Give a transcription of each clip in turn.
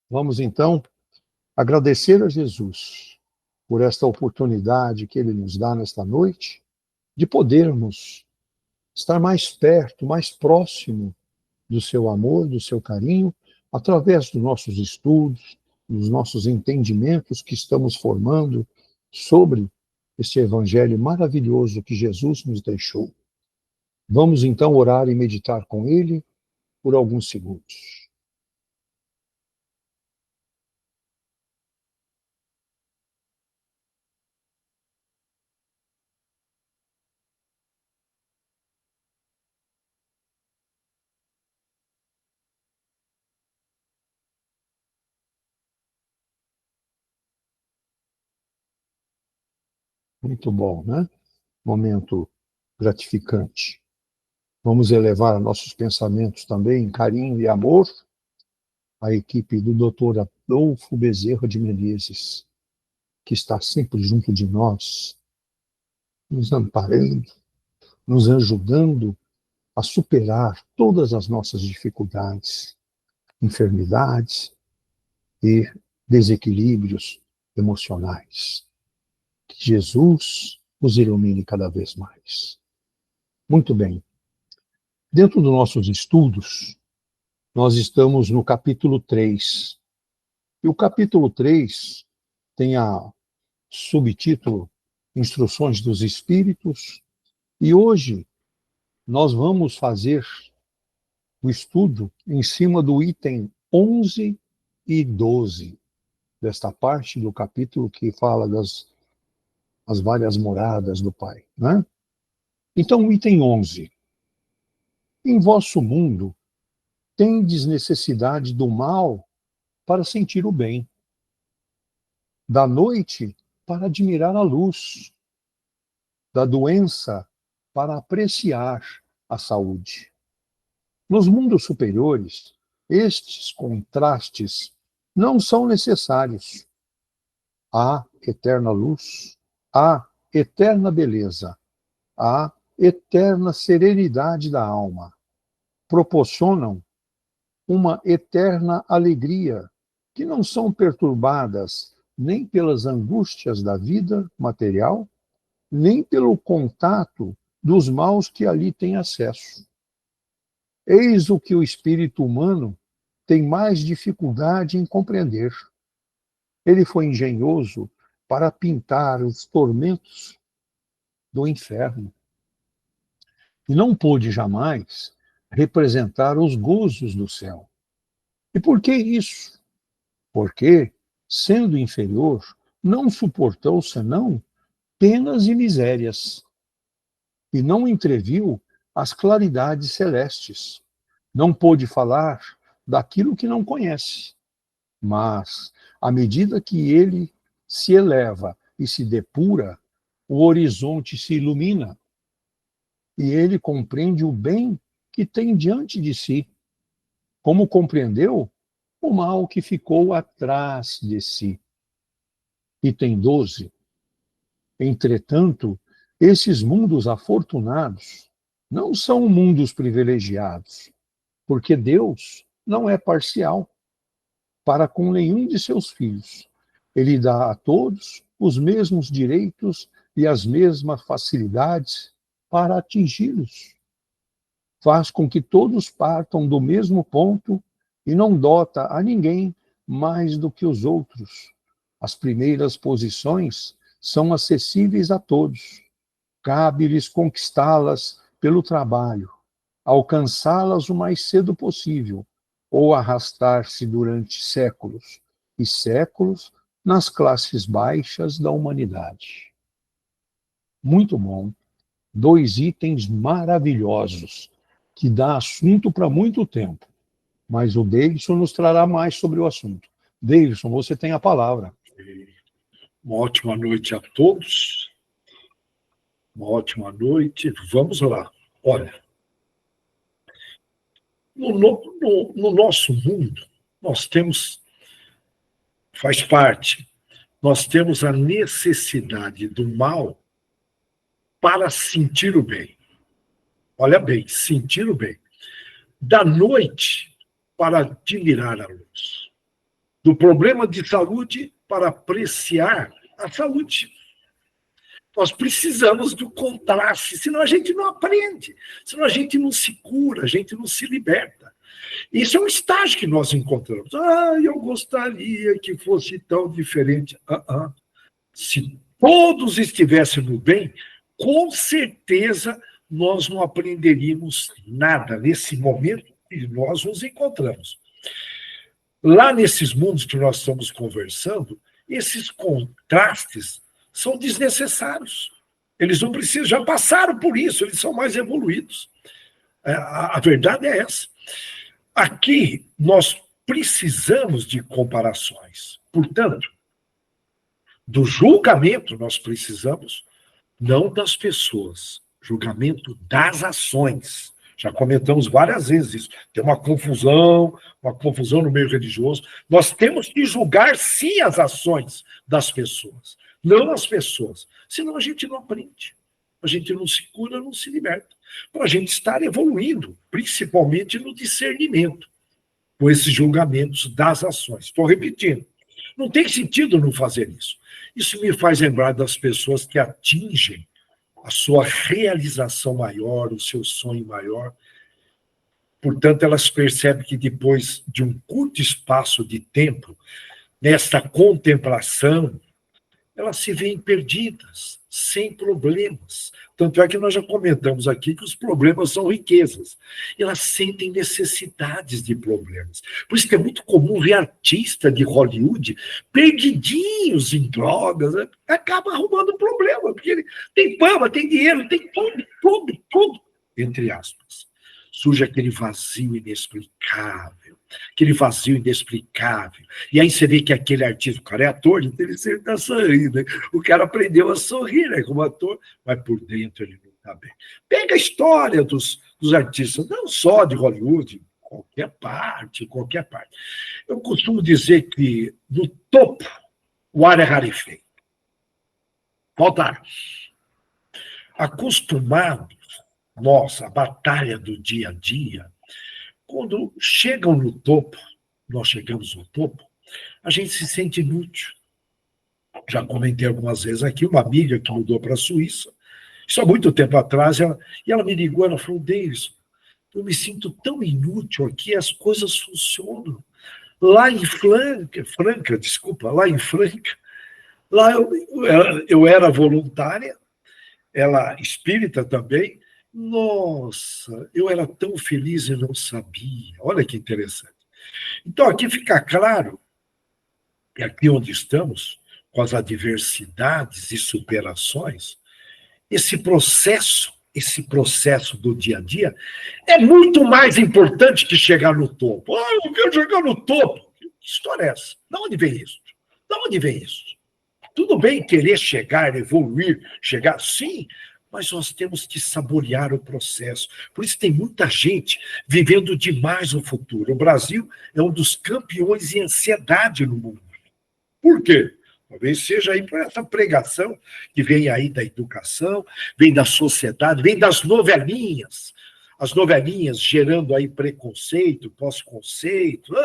Vamos então agradecer a Jesus por esta oportunidade que Ele nos dá nesta noite, de podermos estar mais perto, mais próximo do seu amor, do seu carinho, através dos nossos estudos, dos nossos entendimentos que estamos formando sobre este evangelho maravilhoso que Jesus nos deixou. Vamos então orar e meditar com Ele por alguns segundos. Muito bom, né? Momento gratificante. Vamos elevar nossos pensamentos também em carinho e amor à equipe do Dr. Adolfo Bezerra de Menezes, que está sempre junto de nós, nos amparando, nos ajudando a superar todas as nossas dificuldades, enfermidades e desequilíbrios emocionais. Que Jesus os ilumine cada vez mais. Muito bem. Dentro dos nossos estudos, nós estamos no capítulo 3. E o capítulo 3 tem a subtítulo Instruções dos Espíritos. E hoje nós vamos fazer o estudo em cima do item 11 e 12, desta parte do capítulo que fala as várias moradas do Pai, né? Então, o item 11. Em vosso mundo, tendes necessidade do mal para sentir o bem, da noite para admirar a luz, da doença para apreciar a saúde. Nos mundos superiores, estes contrastes não são necessários. Há eterna luz, há eterna beleza, há eterna serenidade da alma. Proporcionam uma eterna alegria, que não são perturbadas nem pelas angústias da vida material, nem pelo contato dos maus que ali têm acesso. Eis o que o espírito humano tem mais dificuldade em compreender. Ele foi engenhoso para pintar os tormentos do inferno e não pôde jamais representar os gozos do céu. E por que isso? Porque, sendo inferior, não suportou senão penas e misérias, e não entreviu as claridades celestes. Não pôde falar daquilo que não conhece, mas, à medida que ele se eleva e se depura, o horizonte se ilumina, e ele compreende o bem que tem diante de si, como compreendeu o mal que ficou atrás de si. Item 12. Entretanto, esses mundos afortunados não são mundos privilegiados, porque Deus não é parcial para com nenhum de seus filhos. Ele dá a todos os mesmos direitos e as mesmas facilidades para atingi-los. Faz com que todos partam do mesmo ponto e não dota a ninguém mais do que os outros. As primeiras posições são acessíveis a todos. Cabe-lhes conquistá-las pelo trabalho, alcançá-las o mais cedo possível, ou arrastar-se durante séculos e séculos nas classes baixas da humanidade. Muito bom. 2 itens maravilhosos, que dá assunto para muito tempo. Mas o Davidson nos trará mais sobre o assunto. Davidson, você tem a palavra. Uma ótima noite a todos. Uma ótima noite. Vamos lá. Olha, no nosso mundo, nós temos, faz parte, nós temos a necessidade do mal para sentir o bem. Olha bem, sentir o bem. Da noite para admirar a luz. do problema de saúde para apreciar a saúde. Nós precisamos do contraste, senão a gente não aprende, senão a gente não se cura, a gente não se liberta. Isso é um estágio que nós encontramos. Eu gostaria que fosse tão diferente. Se todos estivessem no bem, com certeza nós não aprenderíamos nada nesse momento que nós nos encontramos. Lá nesses mundos que nós estamos conversando, esses contrastes são desnecessários. Eles não precisam, já passaram por isso, eles são mais evoluídos. A verdade é essa. Aqui, nós precisamos de comparações. Portanto, do julgamento nós precisamos, não das pessoas, julgamento das ações. Já comentamos várias vezes isso. Tem uma confusão no meio religioso. Nós temos que julgar, sim, as ações das pessoas, não as pessoas. Senão a gente não aprende. A gente não se cura, não se liberta. Para a gente estar evoluindo, principalmente no discernimento, com esses julgamentos das ações. Estou repetindo. Não tem sentido não fazer isso. Isso me faz lembrar das pessoas que atingem a sua realização maior, o seu sonho maior. Portanto, elas percebem que depois de um curto espaço de tempo, nesta contemplação, elas se veem perdidas, sem problemas. Tanto é que nós já comentamos aqui que os problemas são riquezas. Elas sentem necessidades de problemas. Por isso que é muito comum ver artistas de Hollywood perdidinhos em drogas, né? Acaba arrumando problema, porque ele tem fama, tem dinheiro, tem tudo, entre aspas. Surge aquele vazio inexplicável. E aí você vê que aquele artista, o cara é ator, então ele sempre está sorrindo. Né? O cara aprendeu a sorrir, né, como ator, mas por dentro ele não está bem. Pega a história dos artistas, não só de Hollywood, qualquer parte. Eu costumo dizer que no topo o ar é rarefeito. Falta ar. Acostumados, nossa, a batalha do dia a dia, quando chegam no topo, nós chegamos no topo, a gente se sente inútil. Já comentei algumas vezes aqui, uma amiga que mudou para a Suíça, isso há muito tempo atrás, ela me ligou, ela falou, Deison, eu me sinto tão inútil aqui, as coisas funcionam. Lá em Franca, lá eu era voluntária, ela espírita também. Nossa, eu era tão feliz e não sabia. Olha que interessante. Então, aqui fica claro que aqui onde estamos, com as adversidades e superações, esse processo do dia a dia, é muito mais importante que chegar no topo. Eu quero chegar no topo. Que história é essa? De onde vem isso? Tudo bem querer chegar, evoluir, chegar, sim, mas nós temos que saborear o processo. Por isso tem muita gente vivendo demais o futuro. O Brasil é um dos campeões em ansiedade no mundo. Por quê? Talvez seja aí por essa pregação que vem aí da educação, vem da sociedade, vem das novelinhas. As novelinhas gerando aí preconceito, pós-conceito.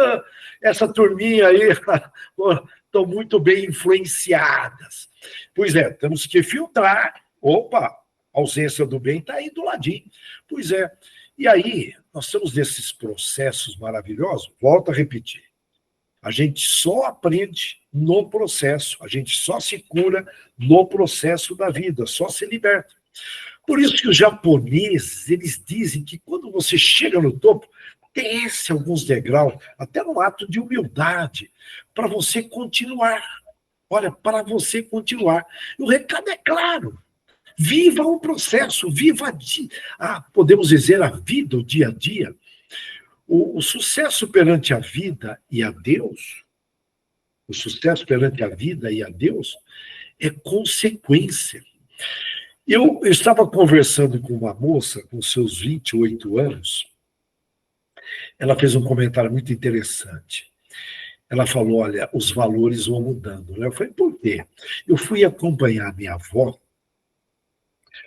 Essa turminha aí estão muito bem influenciadas. Pois é, temos que filtrar. Opa! A ausência do bem está aí do ladinho. Pois é. E aí, nós estamos nesses processos maravilhosos. Volto a repetir. A gente só aprende no processo. A gente só se cura no processo da vida. Só se liberta. Por isso que os japoneses, eles dizem que quando você chega no topo, desce alguns degraus, até no ato de humildade, para você continuar. Olha, para você continuar. E o recado é claro. Viva o processo, podemos dizer, a vida, o dia a dia. O sucesso perante a vida e a Deus, é consequência. Eu estava conversando com uma moça, com seus 28 anos, ela fez um comentário muito interessante. Ela falou, olha, os valores vão mudando. Eu falei, por quê? Eu fui acompanhar minha avó,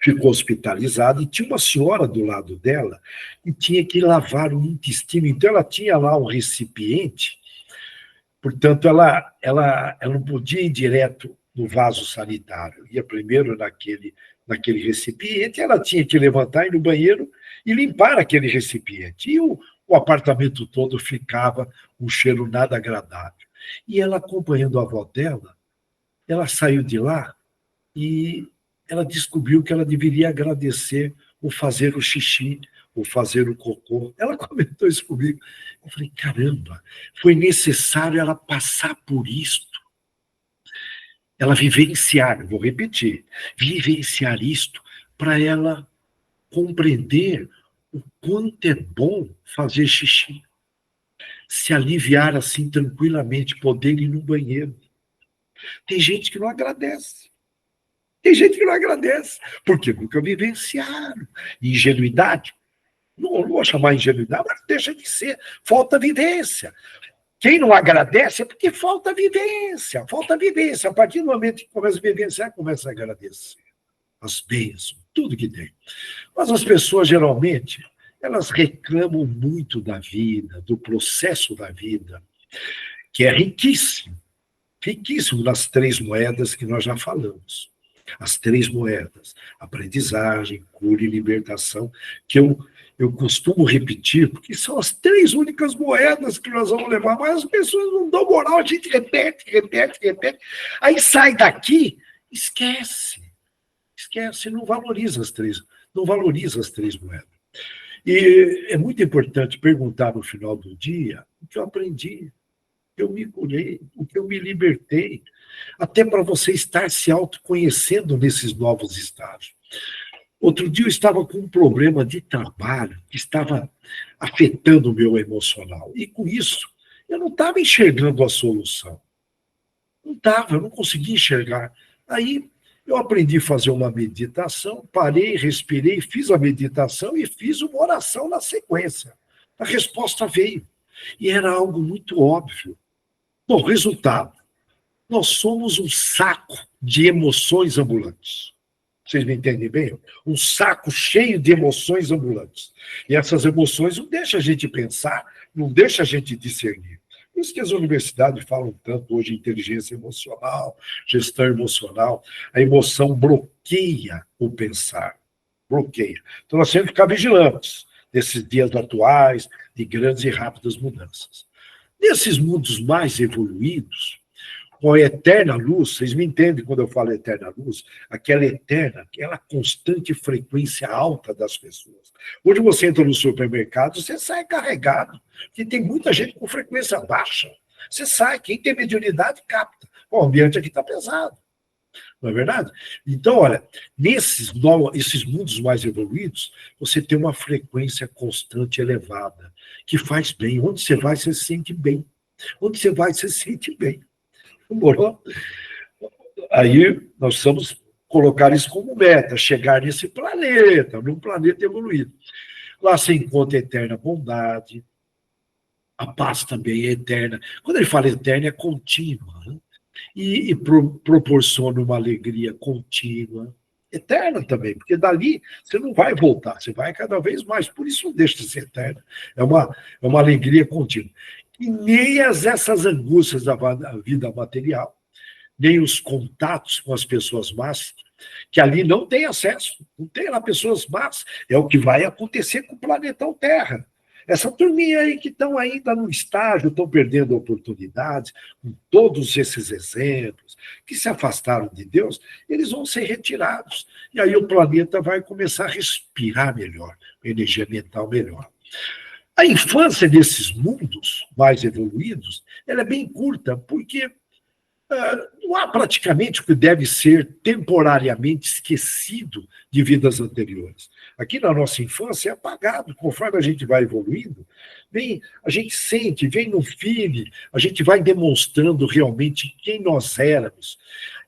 ficou hospitalizada, e tinha uma senhora do lado dela que tinha que lavar o intestino. Então, ela tinha lá um recipiente Portanto, ela não podia ir direto no vaso sanitário, ia primeiro naquele recipiente, ela tinha que levantar, ir no banheiro e limpar aquele recipiente. E o apartamento todo ficava um cheiro nada agradável. E ela, acompanhando a avó dela, ela saiu de lá e ela descobriu que ela deveria agradecer o fazer o xixi, o fazer o cocô. Ela comentou isso comigo. Eu falei, caramba, foi necessário ela passar por isto, ela vivenciar, vou repetir, vivenciar isto para ela compreender o quanto é bom fazer xixi, se aliviar assim tranquilamente, poder ir no banheiro. Tem gente que não agradece. Tem gente que não agradece, porque nunca vivenciaram. Ingenuidade, não vou chamar ingenuidade, mas deixa de ser. Falta vivência. Quem não agradece é porque falta vivência. Falta vivência. A partir do momento que começa a vivenciar, começa a agradecer as bênçãos, tudo que tem. Mas as pessoas, geralmente, elas reclamam muito da vida, do processo da vida, que é riquíssimo. Riquíssimo nas 3 moedas que nós já falamos. As 3 moedas, aprendizagem, cura e libertação, que eu costumo repetir, porque são as 3 únicas moedas que nós vamos levar, mas as pessoas não dão moral, a gente repete, aí sai daqui, esquece, não valoriza as 3, não valoriza as 3 moedas. E é muito importante perguntar no final do dia o que eu aprendi, o que eu me curei, o que eu me libertei, até para você estar se autoconhecendo nesses novos estágios. Outro dia eu estava com um problema de trabalho que estava afetando o meu emocional. E com isso, eu não estava enxergando a solução. Eu não conseguia enxergar. Aí eu aprendi a fazer uma meditação, parei, respirei, fiz a meditação e fiz uma oração na sequência. A resposta veio. E era algo muito óbvio. Bom, resultado. Nós somos um saco de emoções ambulantes. Vocês me entendem bem? Um saco cheio de emoções ambulantes. E essas emoções não deixam a gente pensar, não deixam a gente discernir. Por isso que as universidades falam tanto hoje inteligência emocional, gestão emocional. A emoção bloqueia o pensar. Bloqueia. Então nós temos que ficar vigilantes nesses dias atuais de grandes e rápidas mudanças. Nesses mundos mais evoluídos, com a eterna luz, vocês me entendem quando eu falo eterna luz? Aquela eterna, aquela constante frequência alta das pessoas. Hoje você entra no supermercado, você sai carregado, porque tem muita gente com frequência baixa. Você sai, quem tem mediunidade capta. O ambiente aqui está pesado. Não é verdade? Então, olha, esses mundos mais evoluídos, você tem uma frequência constante elevada, que faz bem. Onde você vai, você se sente bem. Onde você vai, você se sente bem. Morou? Aí nós precisamos colocar isso como meta, chegar nesse planeta, num planeta evoluído. Lá você encontra a eterna bondade, a paz também é eterna. Quando ele fala eterna, é contínua, né? E proporciona uma alegria contínua, eterna também, porque dali você não vai voltar, você vai cada vez mais, por isso não deixa de ser eterna. É uma alegria contínua. E nem essas angústias da vida material, nem os contatos com as pessoas más, que ali não tem acesso, não tem lá pessoas más, é o que vai acontecer com o planetão Terra. Essa turminha aí que estão ainda no estágio, estão perdendo oportunidades, com todos esses exemplos, que se afastaram de Deus, eles vão ser retirados. E aí o planeta vai começar a respirar melhor, energia mental melhor. A infância desses mundos mais evoluídos, ela é bem curta, porque não há praticamente o que deve ser temporariamente esquecido de vidas anteriores. Aqui na nossa infância é apagado, conforme a gente vai evoluindo, a gente sente, vem no feeling, a gente vai demonstrando realmente quem nós éramos.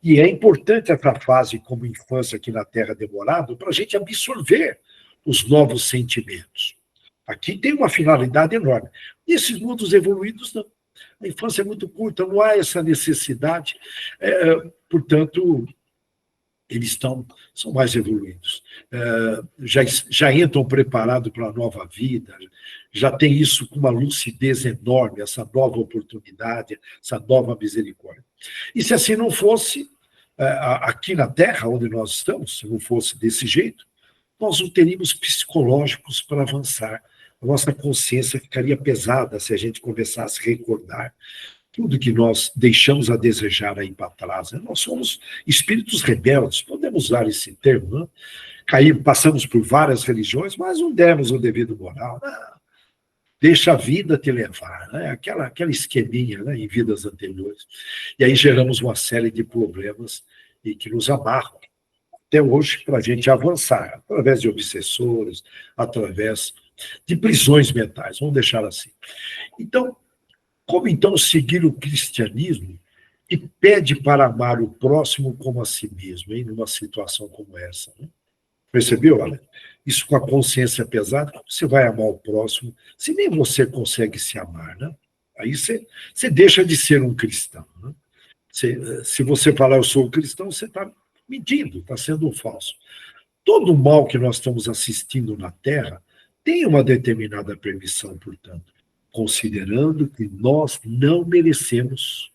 E é importante essa fase como infância aqui na Terra demorada para a gente absorver os novos sentimentos. Aqui tem uma finalidade enorme. E esses mundos evoluídos, não. A infância é muito curta, não há essa necessidade. Portanto, eles são mais evoluídos. Já entram preparados para a nova vida, já tem isso com uma lucidez enorme, essa nova oportunidade, essa nova misericórdia. E se assim não fosse, aqui na Terra, onde nós estamos, se não fosse desse jeito, nós não teríamos psicológicos para avançar. A nossa consciência ficaria pesada se a gente começasse a recordar tudo que nós deixamos a desejar aí para trás. Nós somos espíritos rebeldes, podemos usar esse termo, né? Passamos por várias religiões, mas não demos o devido moral. Não. Deixa a vida te levar, né? Aquela esqueminha, né, em vidas anteriores. E aí geramos uma série de problemas e que nos amarram até hoje para a gente avançar, através de obsessores, através de prisões mentais, vamos deixar assim. Então, como então seguir o cristianismo que pede para amar o próximo como a si mesmo, hein, numa situação como essa? Né? Percebeu, Alan? Isso com a consciência pesada, como você vai amar o próximo se nem você consegue se amar? Né? Aí você deixa de ser um cristão. Né? Se você falar eu sou um cristão, você está mentindo, está sendo um falso. Todo o mal que nós estamos assistindo na Terra tem uma determinada permissão, portanto, considerando que nós não merecemos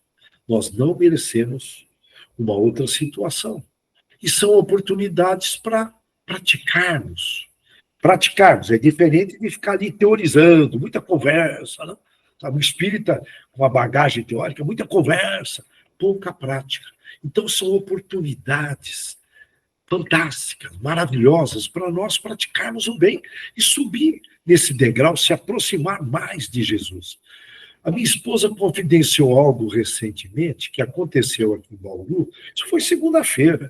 uma outra situação. E são oportunidades para praticarmos. Praticarmos é diferente de ficar ali teorizando, muita conversa, né? Sabe, o espírita com uma bagagem teórica, muita conversa, pouca prática. Então são oportunidades fantásticas, maravilhosas, para nós praticarmos o bem e subir nesse degrau, se aproximar mais de Jesus. A minha esposa confidenciou algo recentemente que aconteceu aqui em Bauru, isso foi segunda-feira.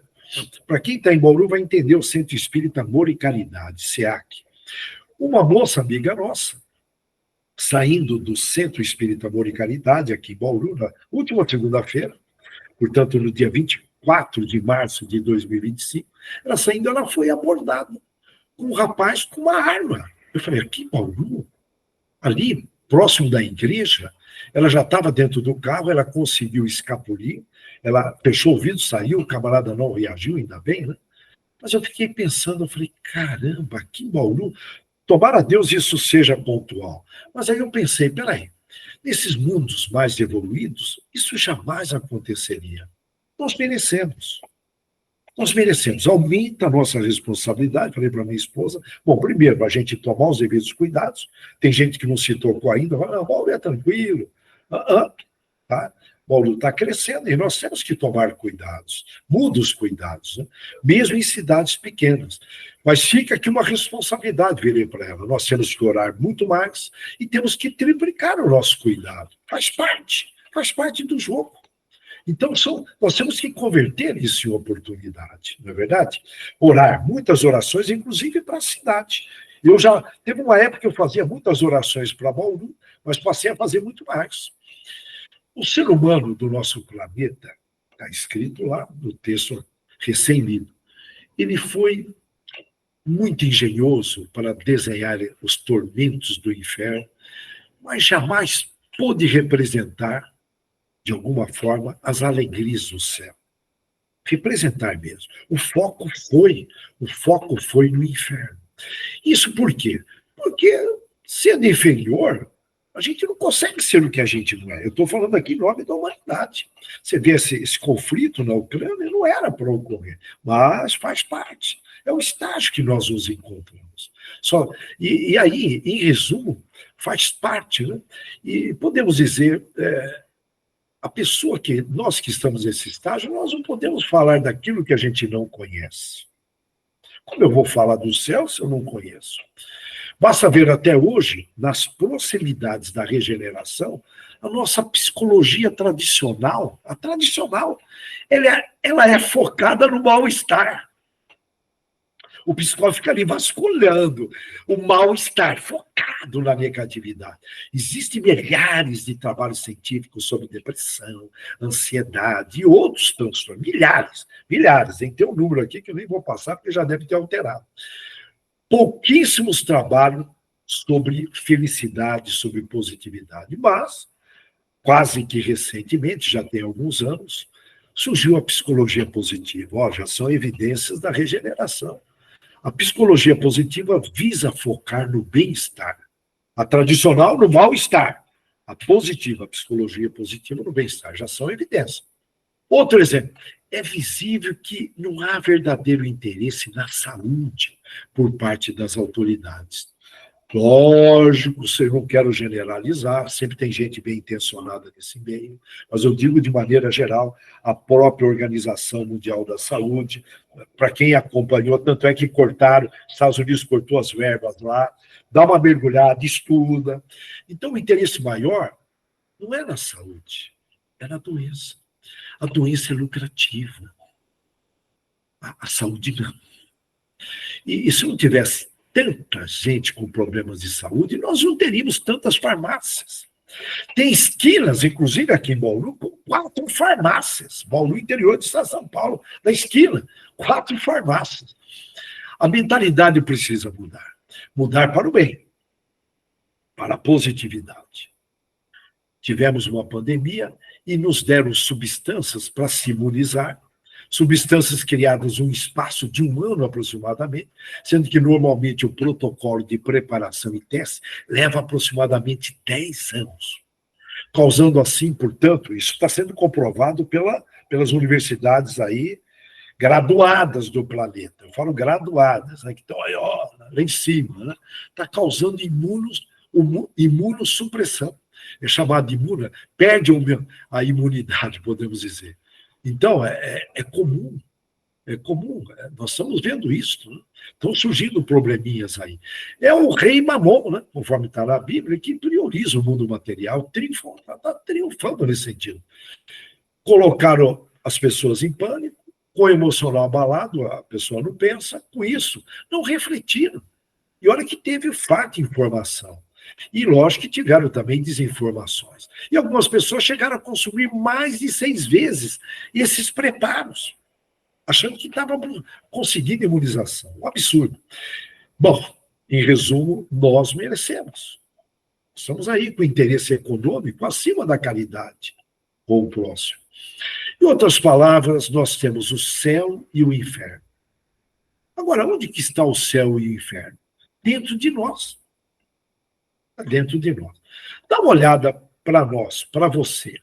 Para quem está em Bauru vai entender o Centro Espírita Amor e Caridade, SEAC. Uma moça amiga nossa, saindo do Centro Espírita Amor e Caridade, aqui em Bauru, na última segunda-feira, portanto, no dia 24 de março de 2025, ela foi abordada com um rapaz com uma arma. Eu falei, aqui em Bauru, ali, próximo da igreja, ela já estava dentro do carro, ela conseguiu escapulir, ela fechou o vidro, saiu, o camarada não reagiu, ainda bem, né? Mas eu fiquei pensando, eu falei, caramba, aqui em Bauru, tomara a Deus isso seja pontual. Mas aí eu pensei, peraí, nesses mundos mais evoluídos, isso jamais aconteceria. Nós merecemos. Nós merecemos. Aumenta a nossa responsabilidade, falei para minha esposa. Bom, primeiro, a gente tomar os devidos cuidados. Tem gente que não se tocou ainda, fala, não, Bauru é tranquilo. Tá? Bauru está crescendo e nós temos que tomar cuidados. Muda os cuidados, né? Mesmo em cidades pequenas. Mas fica aqui uma responsabilidade, virei para ela. Nós temos que orar muito mais e temos que triplicar o nosso cuidado. Faz parte do jogo. Então, nós temos que converter isso em oportunidade, não é verdade? Orar, muitas orações, inclusive para a cidade. Teve uma época que eu fazia muitas orações para Bauru, mas passei a fazer muito mais. O ser humano do nosso planeta, está escrito lá no texto recém-lido, ele foi muito engenhoso para desenhar os tormentos do inferno, mas jamais pôde representar de alguma forma, as alegrias do céu. Representar mesmo. O foco foi no inferno. Isso por quê? Porque, sendo inferior, a gente não consegue ser o que a gente não é. Eu estou falando aqui em nome da humanidade. Você vê esse conflito na Ucrânia, não era para ocorrer, mas faz parte. É o estágio que nós nos encontramos. E aí, em resumo, faz parte, né? E podemos dizer... a pessoa nós que estamos nesse estágio, nós não podemos falar daquilo que a gente não conhece. Como eu vou falar do céu se eu não conheço? Basta ver até hoje, nas proximidades da regeneração, a nossa psicologia tradicional, ela é focada no mal-estar. O psicólogo fica ali vasculhando o mal-estar, focado na negatividade. Existem milhares de trabalhos científicos sobre depressão, ansiedade e outros transtornos. Milhares. Tem um número aqui que eu nem vou passar porque já deve ter alterado. Pouquíssimos trabalhos sobre felicidade, sobre positividade. Mas, quase que recentemente, já tem alguns anos, surgiu a psicologia positiva. Ó, já são evidências da regeneração. A psicologia positiva visa focar no bem-estar. A tradicional no mal-estar. A positiva, a psicologia positiva no bem-estar. Já são evidências. Outro exemplo. É visível que não há verdadeiro interesse na saúde por parte das autoridades. Lógico, eu não quero generalizar, sempre tem gente bem intencionada nesse meio, mas eu digo de maneira geral, a própria Organização Mundial da Saúde, para quem acompanhou, tanto é que cortaram, Estados Unidos cortou as verbas lá, dá uma mergulhada, estuda. Então, o interesse maior não é na saúde, é na doença. A doença é lucrativa, a saúde não. E se não tivesse tanta gente com problemas de saúde, nós não teríamos tantas farmácias. Tem esquinas, inclusive aqui em Bauru, com 4 farmácias. Bauru, interior do estado de São Paulo, na esquina, 4 farmácias. A mentalidade precisa mudar. Mudar para o bem, para a positividade. Tivemos uma pandemia e nos deram substâncias para se imunizar, substâncias criadas um espaço de 1 ano aproximadamente, sendo que normalmente o protocolo de preparação e teste leva aproximadamente 10 anos. Causando assim, portanto, isso está sendo comprovado pelas universidades aí, graduadas do planeta. Eu falo graduadas, né, que estão aí, ó, lá em cima, né? Está causando imunossupressão. É chamado de imuna, perde a imunidade, podemos dizer. Então, é comum, nós estamos vendo isso, né? Estão surgindo probleminhas aí. É o rei Mamon, né? Conforme está na Bíblia, que prioriza o mundo material, está triunfando nesse sentido. Colocaram as pessoas em pânico, com o emocional abalado, a pessoa não pensa, com isso, não refletiram. E olha que teve fato e informação. E lógico que tiveram também desinformações. E algumas pessoas chegaram a consumir mais de 6 vezes esses preparos, achando que estavam conseguindo imunização. Um absurdo. Bom, em resumo, nós merecemos. Estamos aí com interesse econômico acima da caridade com o próximo. Em outras palavras, nós temos o céu e o inferno. Agora, onde que está o céu e o inferno? Dentro de nós. Dentro de nós. Dá uma olhada para nós, para você,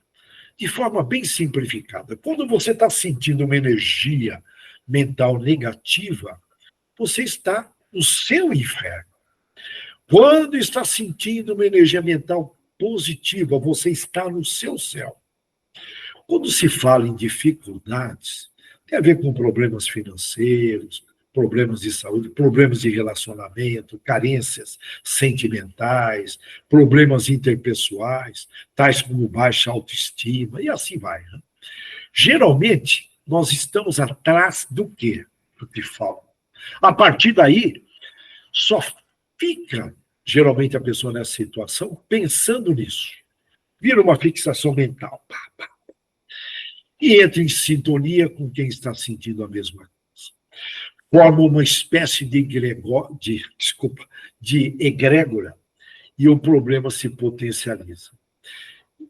de forma bem simplificada. Quando você está sentindo uma energia mental negativa, você está no seu inferno. Quando está sentindo uma energia mental positiva, você está no seu céu. Quando se fala em dificuldades, tem a ver com problemas financeiros, problemas de saúde, problemas de relacionamento, carências sentimentais, problemas interpessoais, tais como baixa autoestima, e assim vai, né? Geralmente, nós estamos atrás do quê? Do que falta. A partir daí, só fica, geralmente, a pessoa nessa situação pensando nisso. Vira uma fixação mental. E entra em sintonia com quem está sentindo a mesma coisa. Forma uma espécie de egrégora e o problema se potencializa.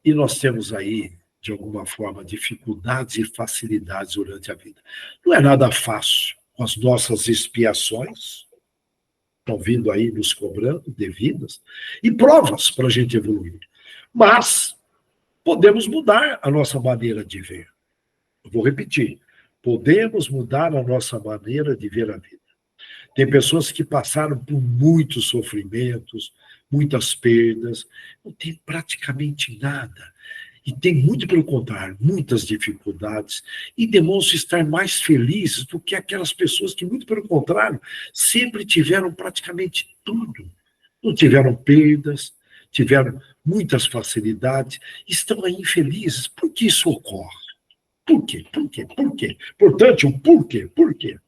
E nós temos aí, de alguma forma, dificuldades e facilidades durante a vida. Não é nada fácil com as nossas expiações, estão vindo aí nos cobrando devidas, e provas para a gente evoluir. Mas podemos mudar a nossa maneira de ver. Eu vou repetir. Podemos mudar a nossa maneira de ver a vida. Tem pessoas que passaram por muitos sofrimentos, muitas perdas, não tem praticamente nada. E tem muito pelo contrário, muitas dificuldades, e demonstram estar mais felizes do que aquelas pessoas que, muito pelo contrário, sempre tiveram praticamente tudo. Não tiveram perdas, tiveram muitas facilidades, estão aí infelizes. Por que isso ocorre? Por quê? Por quê? Por quê? Portanto, o porquê? Por quê?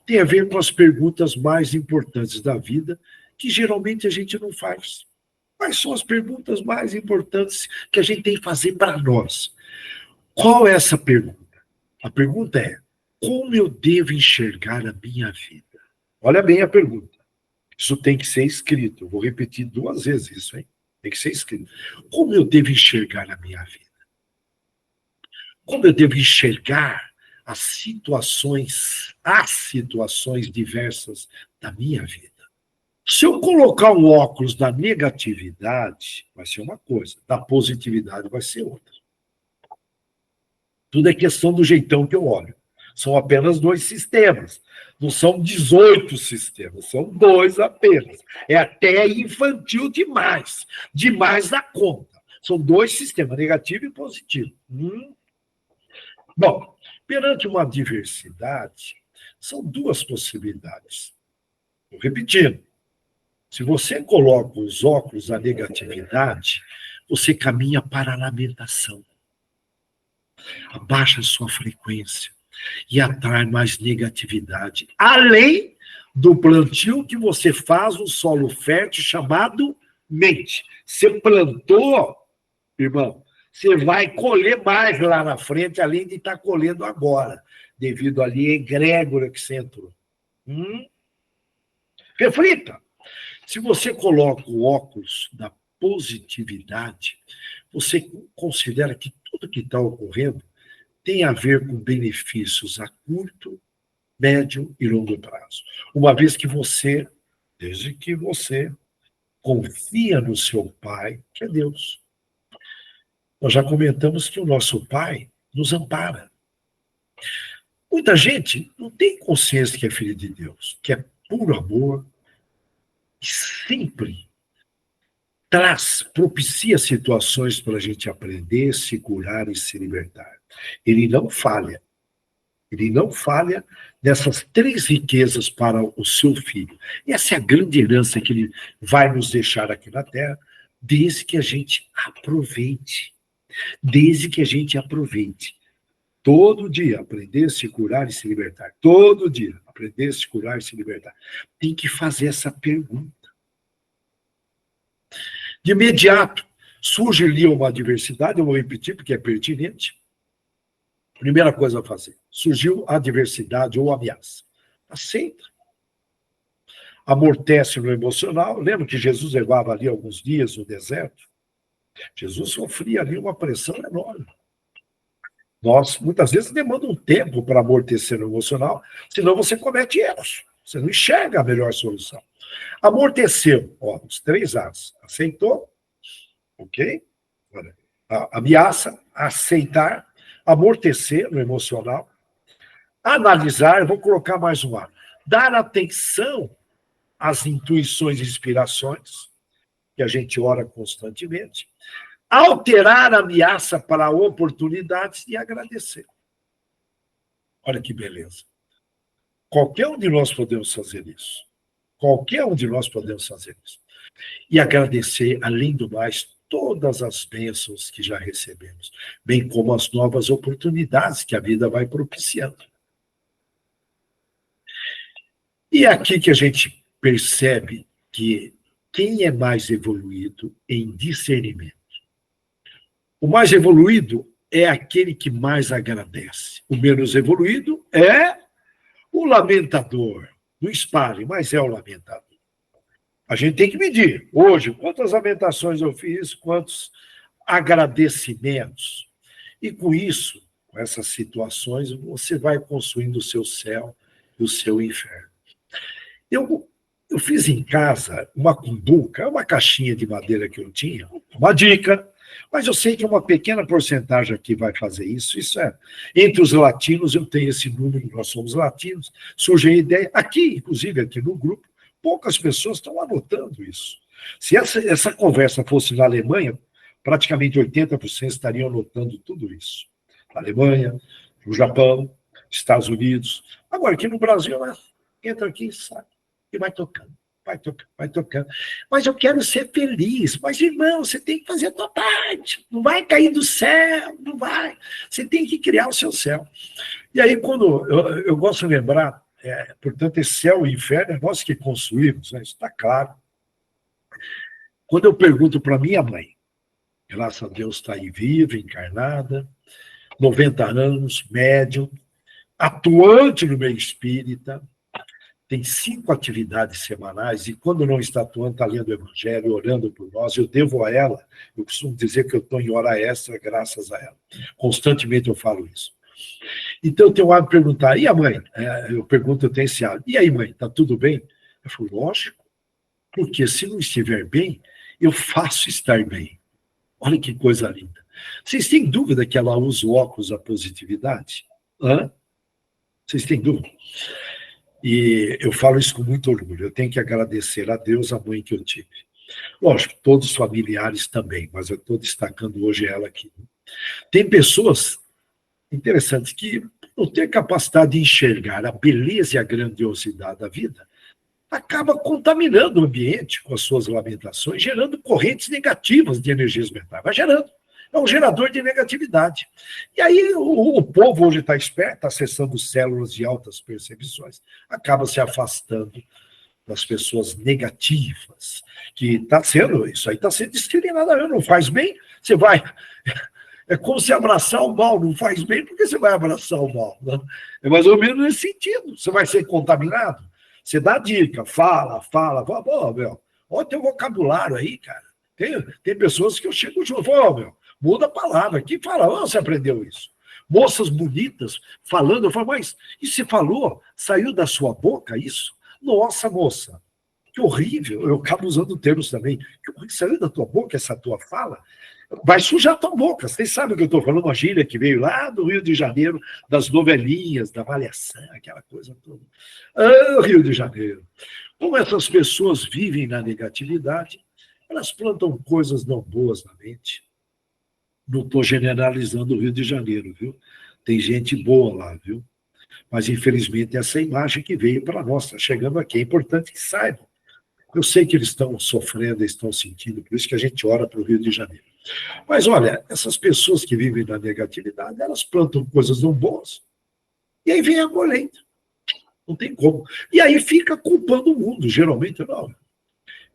Tem a ver com as perguntas mais importantes da vida, que geralmente a gente não faz. Quais são as perguntas mais importantes que a gente tem que fazer para nós? Qual é essa pergunta? A pergunta é: como eu devo enxergar a minha vida? Olha bem a pergunta. Isso tem que ser escrito. Eu vou repetir 2 vezes isso, hein? Tem que ser escrito. Como eu devo enxergar a minha vida? como eu devo enxergar as situações diversas da minha vida. Se eu colocar um óculos da negatividade, vai ser uma coisa, da positividade vai ser outra. Tudo é questão do jeitão que eu olho. São apenas 2 sistemas. Não são 18 sistemas, são 2 apenas. É até infantil demais. Demais da conta. São 2 sistemas, negativo e positivo. Bom, perante uma diversidade, são 2 possibilidades. Vou repetindo. Se você coloca os óculos da negatividade, você caminha para a lamentação. Abaixa a sua frequência e atrai mais negatividade. Além do plantio que você faz no solo fértil chamado mente. Você plantou, irmão, você vai colher mais lá na frente, além de estar colhendo agora, devido ali à egrégora que você entrou. Reflita. Se você coloca o óculos da positividade, você considera que tudo que está ocorrendo tem a ver com benefícios a curto, médio e longo prazo. Uma vez que você, desde que você confia no seu Pai, que é Deus. Nós já comentamos que o nosso Pai nos ampara. Muita gente não tem consciência que é filho de Deus, que é puro amor, e sempre propicia situações para a gente aprender, se curar e se libertar. Ele não falha. Ele não falha nessas 3 riquezas para o seu filho. E essa é a grande herança que ele vai nos deixar aqui na Terra, desde que a gente aproveite. Desde que a gente aproveite. Todo dia, aprender, se curar e se libertar. Todo dia, aprender, se curar e se libertar. Tem que fazer essa pergunta. De imediato, surge ali uma adversidade, eu vou repetir porque é pertinente. Primeira coisa a fazer, surgiu a adversidade ou ameaça. Aceita. Amortece no emocional. Lembra que Jesus levava ali alguns dias no deserto? Jesus sofria ali uma pressão enorme. Nós, muitas vezes, demanda um tempo para amortecer no emocional, senão você comete erros. Você não enxerga a melhor solução. Amorteceu, os 3 As. Aceitou, ok? Ameaça, aceitar, amortecer no emocional, analisar, vou colocar mais um A. Dar atenção às intuições e inspirações, que a gente ora constantemente, alterar a ameaça para oportunidades e agradecer. Olha que beleza. Qualquer um de nós podemos fazer isso. Qualquer um de nós podemos fazer isso. E agradecer, além do mais, todas as bênçãos que já recebemos, bem como as novas oportunidades que a vida vai propiciando. E é aqui que a gente percebe que quem é mais evoluído em discernimento? O mais evoluído é aquele que mais agradece. O menos evoluído é o lamentador. Não espalhe, mas é o lamentador. A gente tem que medir. Hoje, quantas lamentações eu fiz, quantos agradecimentos. E com isso, com essas situações, você vai construindo o seu céu e o seu inferno. Eu fiz em casa uma cumbuca, uma caixinha de madeira que eu tinha, uma dica, mas eu sei que uma pequena porcentagem aqui vai fazer isso. Isso é, entre os latinos, eu tenho esse número, nós somos latinos, surge a ideia, aqui, inclusive aqui no grupo, poucas pessoas estão anotando isso. Se essa conversa fosse na Alemanha, praticamente 80% estariam anotando tudo isso. Na Alemanha, no Japão, Estados Unidos. Agora, aqui no Brasil, né? Entra aqui e sai. E vai tocando, vai tocando, vai tocando. Mas eu quero ser feliz. Mas, irmão, você tem que fazer a tua parte. Não vai cair do céu, não vai. Você tem que criar o seu céu. E aí, quando eu gosto de lembrar, portanto, esse céu e inferno é nós que construímos, né? Isso está claro. Quando eu pergunto para minha mãe, graças a Deus está aí viva, encarnada, 90 anos, médium, atuante no meio espírita, tem 5 atividades semanais, e quando não está atuando, está lendo o Evangelho, orando por nós, eu devo a ela, eu costumo dizer que eu estou em hora extra graças a ela. Constantemente eu falo isso. Então eu tenho o hábito de perguntar, e a mãe? Eu pergunto, eu tenho esse hábito, e aí mãe, está tudo bem? Eu falo, lógico, porque se não estiver bem, eu faço estar bem. Olha que coisa linda. Vocês têm dúvida que ela usa o óculos da positividade? Hã? Vocês têm dúvida? E eu falo isso com muito orgulho. Eu tenho que agradecer a Deus a mãe que eu tive. Lógico, todos os familiares também, mas eu estou destacando hoje ela aqui. Tem pessoas interessantes que não têm capacidade de enxergar a beleza e a grandiosidade da vida, acaba contaminando o ambiente com as suas lamentações, gerando correntes negativas de energias mentais. Vai gerando. É um gerador de negatividade. E aí o povo hoje está esperto, está acessando células de altas percepções, acaba se afastando das pessoas negativas, que está sendo, isso aí está sendo discriminado, não faz bem, você vai... É como se abraçar o mal, não faz bem, porque você vai abraçar o mal. Né? É mais ou menos nesse sentido. Você vai ser contaminado. Você dá dica, fala. Pô, meu, olha o teu vocabulário aí, cara. Tem pessoas que eu chego junto, falo, meu, muda a palavra aqui, fala, onde você aprendeu isso? Moças bonitas falando, eu falo, mas e você falou? Saiu da sua boca isso? Nossa, moça, que horrível. Eu acabo usando termos também. Que horrível, saiu da tua boca essa tua fala? Vai sujar a tua boca. Vocês sabem o que eu estou falando, uma gíria que veio lá do Rio de Janeiro, das novelinhas, da Malhação, aquela coisa toda. Ah, Rio de Janeiro. Como essas pessoas vivem na negatividade, elas plantam coisas não boas na mente. Não estou generalizando o Rio de Janeiro, viu? Tem gente boa lá, viu? Mas, infelizmente, essa imagem que veio para nós, está chegando aqui. É importante que saibam. Eu sei que eles estão sofrendo, estão sentindo, por isso que a gente ora para o Rio de Janeiro. Mas, olha, essas pessoas que vivem na negatividade, elas plantam coisas não boas, e aí vem a colheita. Não tem como. E aí fica culpando o mundo, geralmente não.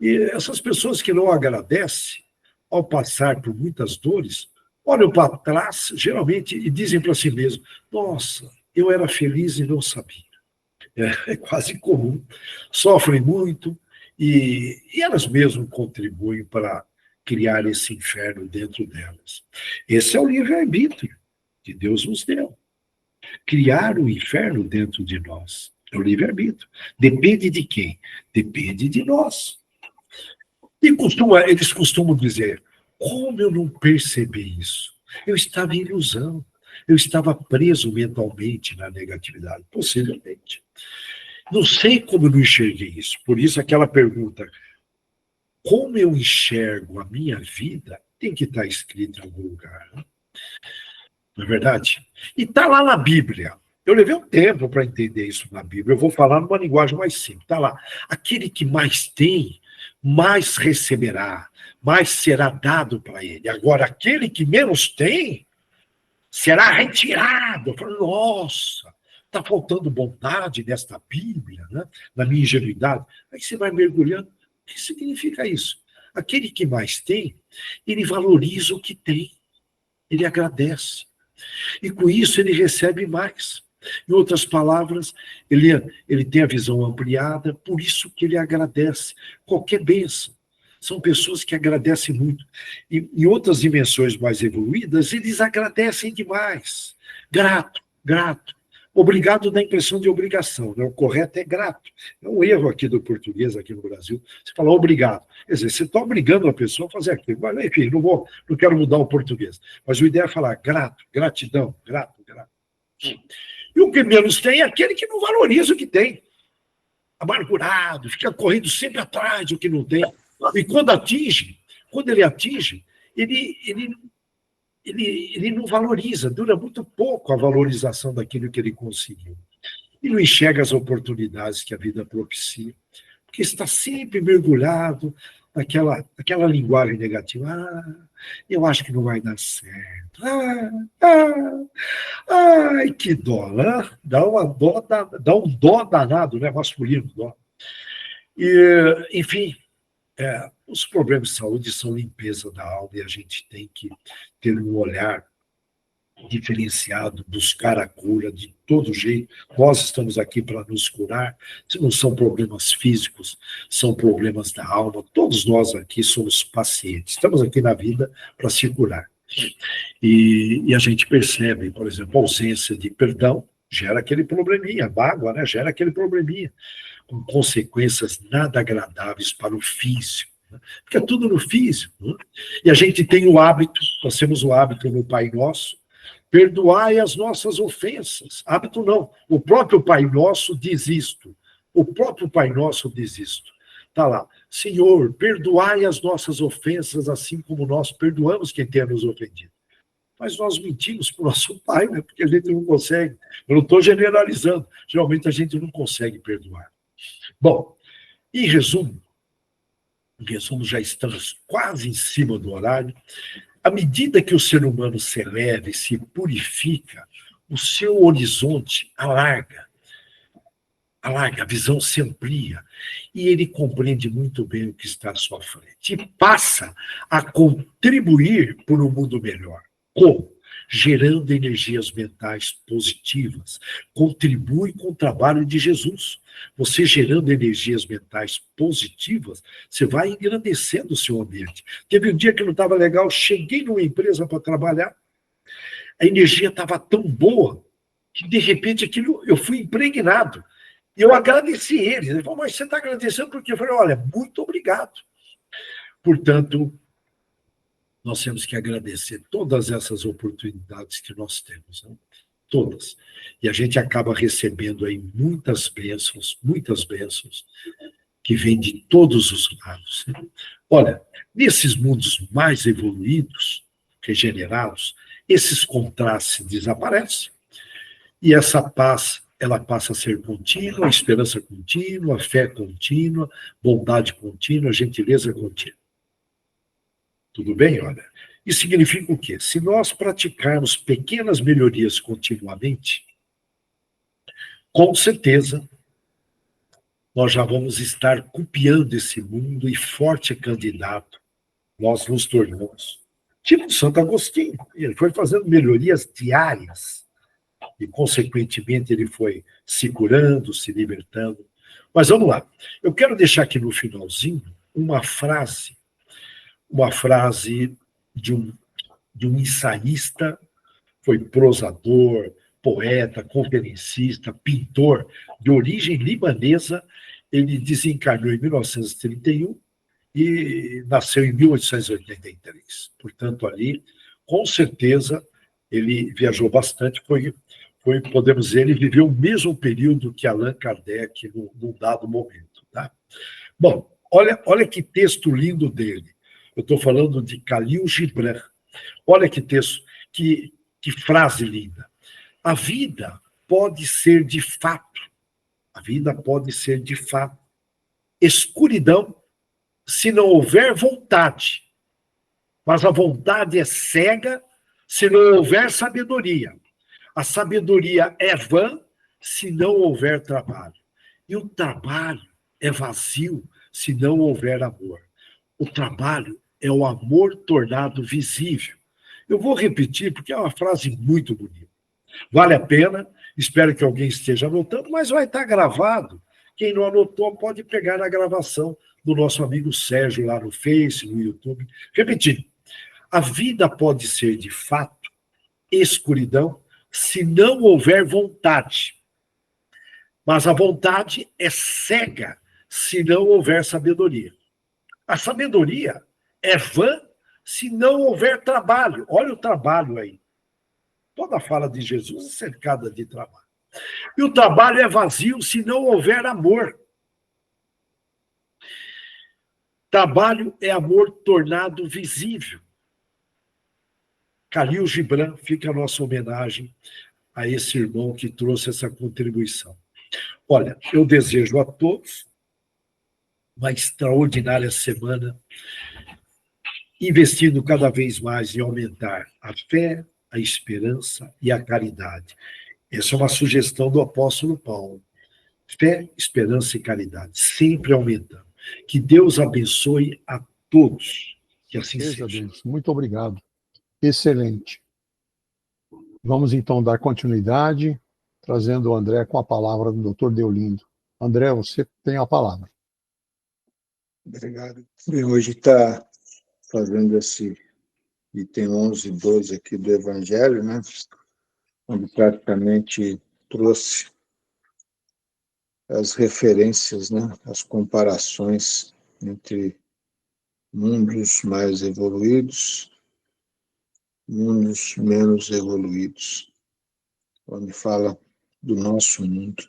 E essas pessoas que não agradecem, ao passar por muitas dores, olham para trás, geralmente, e dizem para si mesmos, nossa, eu era feliz e não sabia. É quase comum. Sofrem muito, e elas mesmas contribuem para criar esse inferno dentro delas. Esse é o livre-arbítrio que Deus nos deu. Criar o inferno dentro de nós. É o livre-arbítrio. Depende de quem? Depende de nós. E eles costumam dizer, como eu não percebi isso? Eu estava em ilusão. Eu estava preso mentalmente na negatividade. Possivelmente. Não sei como eu não enxerguei isso. Por isso aquela pergunta, como eu enxergo a minha vida, tem que estar escrito em algum lugar. Não é verdade? E está lá na Bíblia. Eu levei um tempo para entender isso na Bíblia. Eu vou falar numa linguagem mais simples. Está lá. Aquele que mais tem, mais receberá, mais será dado para ele. Agora, aquele que menos tem, será retirado. Eu falo, nossa, está faltando bondade nesta Bíblia, né? Na minha ingenuidade. Aí você vai mergulhando. O que significa isso? Aquele que mais tem, ele valoriza o que tem. Ele agradece. E com isso ele recebe mais. Em outras palavras, ele tem a visão ampliada, por isso que ele agradece. Qualquer bênção. São pessoas que agradecem muito. E em outras dimensões mais evoluídas, eles agradecem demais. Grato, grato. Obrigado dá a impressão de obrigação, né? O correto é grato. É um erro aqui do português, aqui no Brasil. Você fala obrigado. Quer dizer, você está obrigando a pessoa a fazer aquilo. Mas, enfim, não quero mudar o português. Mas o ideia é falar grato, gratidão, grato, grato. E o que menos tem é aquele que não valoriza o que tem. Amargurado, fica correndo sempre atrás do que não tem. E quando ele atinge, ele não valoriza, dura muito pouco a valorização daquilo que ele conseguiu. E não enxerga as oportunidades que a vida propicia, porque está sempre mergulhado naquela linguagem negativa. Eu acho que não vai dar certo. Ai, que dó, né? Dá um dó danado, né? Masculino, dó. E, enfim, os problemas de saúde são limpeza da alma e a gente tem que ter um olhar diferenciado, buscar a cura de todo jeito. Nós estamos aqui para nos curar. Se não são problemas físicos, são problemas da alma. Todos nós aqui somos pacientes. Estamos aqui na vida para se curar. E a gente percebe, por exemplo, a ausência de perdão gera aquele probleminha, a mágoa, né? Gera aquele probleminha, com consequências nada agradáveis para o físico. Porque é tudo no físico. Né? E a gente tem o hábito, nós temos o hábito no Pai Nosso, perdoai as nossas ofensas. Hábito não. O próprio Pai Nosso diz isto. O próprio Pai Nosso diz isto. Está lá. Senhor, perdoai as nossas ofensas, assim como nós perdoamos quem tem nos ofendido. Mas nós mentimos para o nosso Pai, né? Porque a gente não consegue. Eu não estou generalizando. Geralmente a gente não consegue perdoar. Bom, em resumo, já estamos quase em cima do horário. À medida que o ser humano se eleva e se purifica, o seu horizonte alarga, a visão se amplia, e ele compreende muito bem o que está à sua frente, e passa a contribuir por um mundo melhor. Como? Gerando energias mentais positivas. Contribui com o trabalho de Jesus. Você gerando energias mentais positivas, você vai engrandecendo o seu ambiente. Teve um dia que não estava legal, cheguei numa empresa para trabalhar, a energia estava tão boa, que de repente aquilo, eu fui impregnado. E eu agradeci eles. Ele falou, mas você está agradecendo por quê? Eu falei, olha, muito obrigado. Portanto, nós temos que agradecer todas essas oportunidades que nós temos, né? Todas. E a gente acaba recebendo aí muitas bênçãos, que vêm de todos os lados. Né? Olha, nesses mundos mais evoluídos, regenerados, esses contrastes desaparecem. E essa paz, ela passa a ser contínua, a esperança contínua, a fé contínua, bondade contínua, gentileza contínua. Tudo bem? Olha, isso significa o quê? Se nós praticarmos pequenas melhorias continuamente, com certeza, nós já vamos estar copiando esse mundo e forte candidato nós nos tornamos. Tipo Santo Agostinho, ele foi fazendo melhorias diárias e, consequentemente, ele foi se curando, se libertando. Mas vamos lá, eu quero deixar aqui no finalzinho uma frase de um ensaísta, foi prosador, poeta, conferencista, pintor, de origem libanesa. Ele desencarnou em 1931 e nasceu em 1883. Portanto, ali, com certeza, ele viajou bastante, podemos dizer, ele viveu o mesmo período que Allan Kardec num dado momento. Tá? Bom, olha que texto lindo dele. Eu estou falando de Khalil Gibran. Olha que texto, que frase linda. A vida pode ser de fato, escuridão se não houver vontade. Mas a vontade é cega se não houver sabedoria. A sabedoria é vã se não houver trabalho. E o trabalho é vazio se não houver amor. O trabalho é o amor tornado visível. Eu vou repetir porque é uma frase muito bonita. Vale a pena, espero que alguém esteja anotando, mas vai estar gravado. Quem não anotou pode pegar a gravação do nosso amigo Sérgio lá no Face, no YouTube. Repetindo, a vida pode ser de fato escuridão se não houver vontade. Mas a vontade é cega se não houver sabedoria. A sabedoria é vã se não houver trabalho. Olha o trabalho aí. Toda a fala de Jesus é cercada de trabalho. E o trabalho é vazio se não houver amor. Trabalho é amor tornado visível. Khalil Gibran, fica a nossa homenagem a esse irmão que trouxe essa contribuição. Olha, eu desejo a todos uma extraordinária semana, investindo cada vez mais em aumentar a fé, a esperança e a caridade. Essa é uma sugestão do apóstolo Paulo. Fé, esperança e caridade, sempre aumentando. Que Deus abençoe a todos. Que assim seja. Deus. Muito obrigado. Excelente. Vamos então dar continuidade, trazendo o André com a palavra do Dr. Deolindo. André, você tem a palavra. Obrigado. Bem, hoje está fazendo esse item 11 e 12 aqui do Evangelho, né? Onde praticamente trouxe as referências, né? As comparações entre mundos mais evoluídos, mundos menos evoluídos, onde fala do nosso mundo,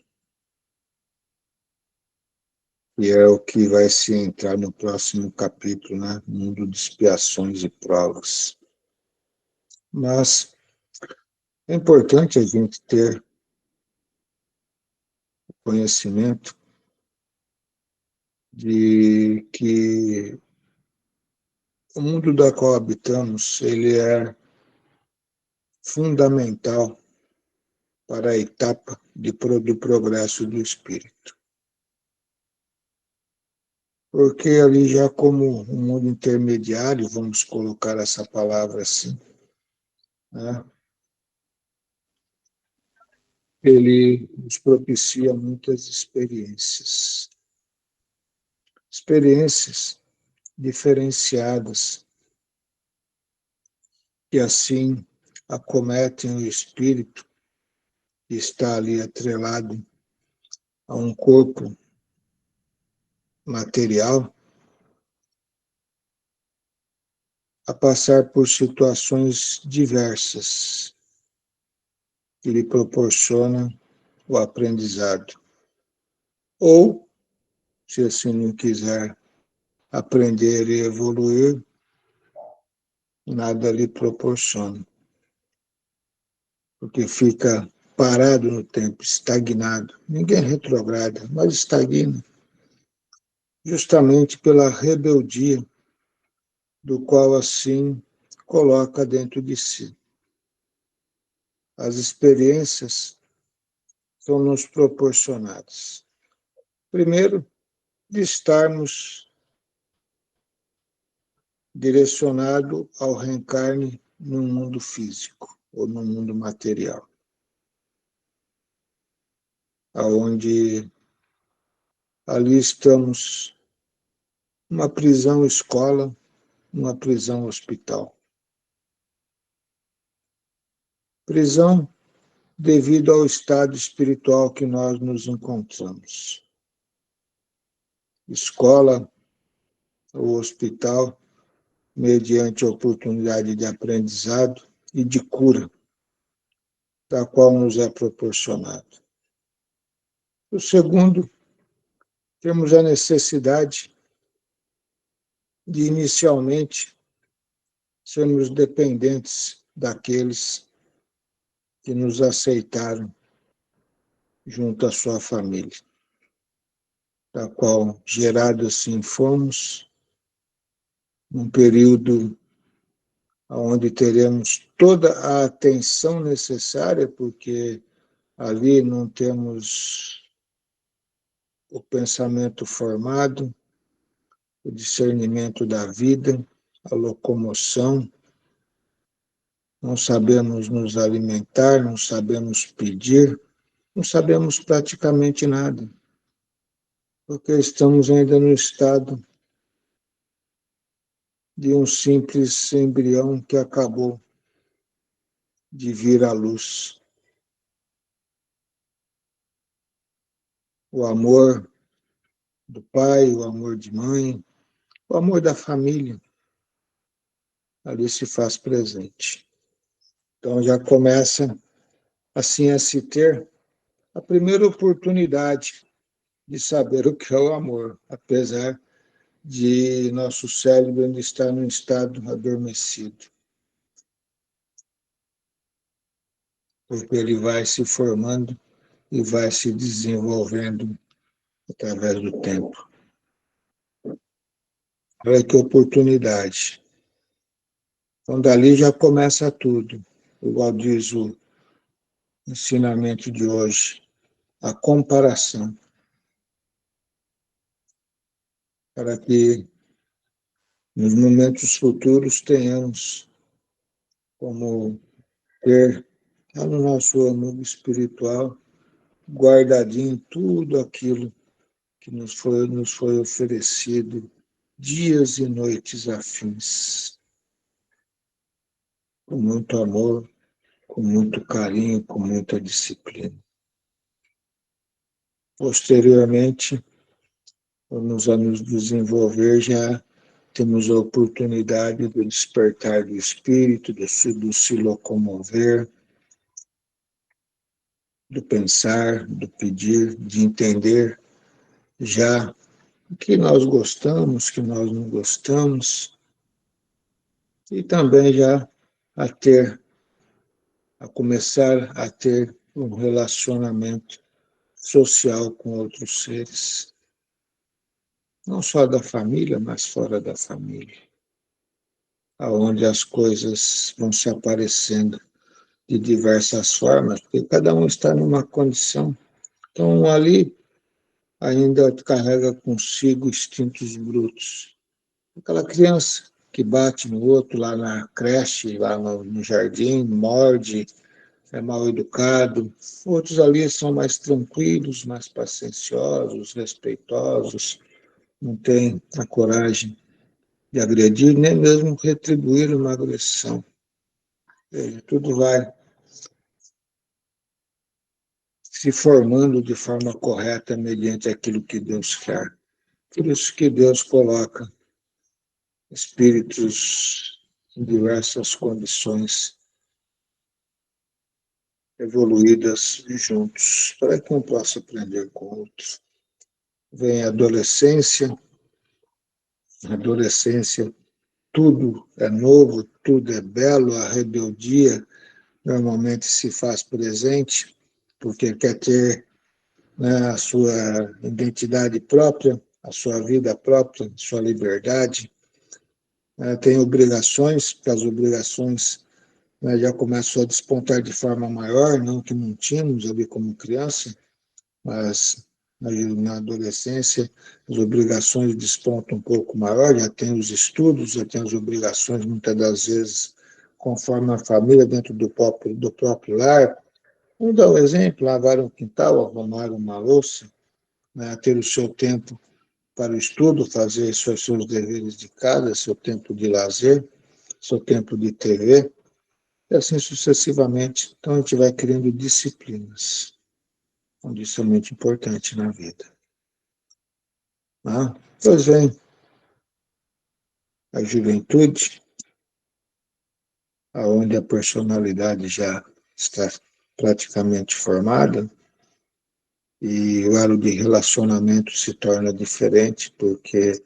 e é o que vai se entrar no próximo capítulo, né? Mundo de expiações e provas. Mas é importante a gente ter conhecimento de que o mundo da qual habitamos, ele é fundamental para a etapa do progresso do espírito. Porque ali já como um mundo intermediário, vamos colocar essa palavra assim, né? Ele nos propicia muitas experiências. Experiências diferenciadas, que assim acometem o espírito que está ali atrelado a um corpo material, a passar por situações diversas que lhe proporcionam o aprendizado. Ou, se assim não quiser aprender e evoluir, nada lhe proporciona, porque fica parado no tempo, estagnado. Ninguém retrograda, mas estagna, justamente pela rebeldia do qual assim coloca dentro de si. As experiências são nos proporcionadas. Primeiro, de estarmos direcionado ao reencarne no mundo físico ou no mundo material, aonde ali estamos numa prisão escola, numa prisão hospital. Prisão devido ao estado espiritual que nós nos encontramos. Escola ou hospital, mediante a oportunidade de aprendizado e de cura, da qual nos é proporcionado. O segundo, temos a necessidade de, inicialmente, sermos dependentes daqueles que nos aceitaram junto à sua família, da qual, gerados assim, fomos, num período onde teremos toda a atenção necessária, porque ali não temos o pensamento formado, o discernimento da vida, a locomoção, não sabemos nos alimentar, não sabemos pedir, não sabemos praticamente nada, porque estamos ainda no estado de um simples embrião que acabou de vir à luz. O amor do pai, o amor de mãe, o amor da família, ali se faz presente. Então já começa assim a se ter a primeira oportunidade de saber o que é o amor, apesar de nosso cérebro ainda estar num estado adormecido. Porque ele vai se formando e vai se desenvolvendo através do tempo. Olha que oportunidade. Então, dali já começa tudo, igual diz o ensinamento de hoje, a comparação, para que nos momentos futuros tenhamos como ter lá no nosso âmago espiritual, guardadinho tudo aquilo que nos foi oferecido, dias e noites afins, com muito amor, com muito carinho, com muita disciplina. Posteriormente, nos anos desenvolver, já temos a oportunidade do despertar do espírito, do se locomover, do pensar, do pedir, de entender já o que nós gostamos, o que nós não gostamos, e também já a começar a ter um relacionamento social com outros seres, não só da família, mas fora da família, aonde as coisas vão se aparecendo de diversas formas, porque cada um está numa condição. Então, ali ainda carrega consigo instintos brutos. Aquela criança que bate no outro lá na creche, lá no jardim, morde, é mal educado. Outros ali são mais tranquilos, mais pacienciosos, respeitosos, não têm a coragem de agredir, nem mesmo retribuir uma agressão. Tudo vai se formando de forma correta mediante aquilo que Deus quer. Por isso que Deus coloca espíritos em diversas condições evoluídas juntos, para que um possa aprender com o outro. Vem a adolescência, tudo é novo, tudo é belo, a rebeldia normalmente se faz presente, porque quer ter, né, a sua identidade própria, a sua vida própria, a sua liberdade. Tem obrigações, porque as obrigações, né, já começam a despontar de forma maior, não que não tínhamos ali como criança, mas na adolescência as obrigações despontam um pouco maior, já tem os estudos, já tem as obrigações, muitas das vezes, conforme a família, dentro do próprio lar. Vamos dar um exemplo: lavar um quintal, arrumar uma louça, né, ter o seu tempo para o estudo, fazer seus deveres de casa, seu tempo de lazer, seu tempo de TV, e assim sucessivamente. Então, a gente vai criando disciplinas, onde isso é muito importante na vida. Pois vem a juventude, onde a personalidade já está praticamente formada, e o elo de relacionamento se torna diferente, porque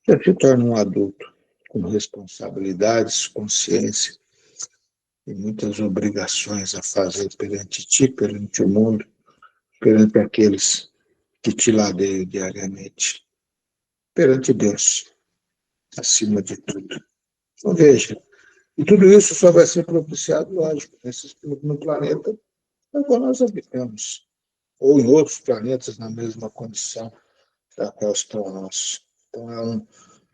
já se torna um adulto com responsabilidades, consciência e muitas obrigações a fazer perante ti, perante o mundo, perante aqueles que te ladeiam diariamente, perante Deus, acima de tudo. Então, veja, e tudo isso só vai ser propiciado, lógico, no planeta no qual nós habitamos, ou em outros planetas na mesma condição da qual está o nosso. Então, é um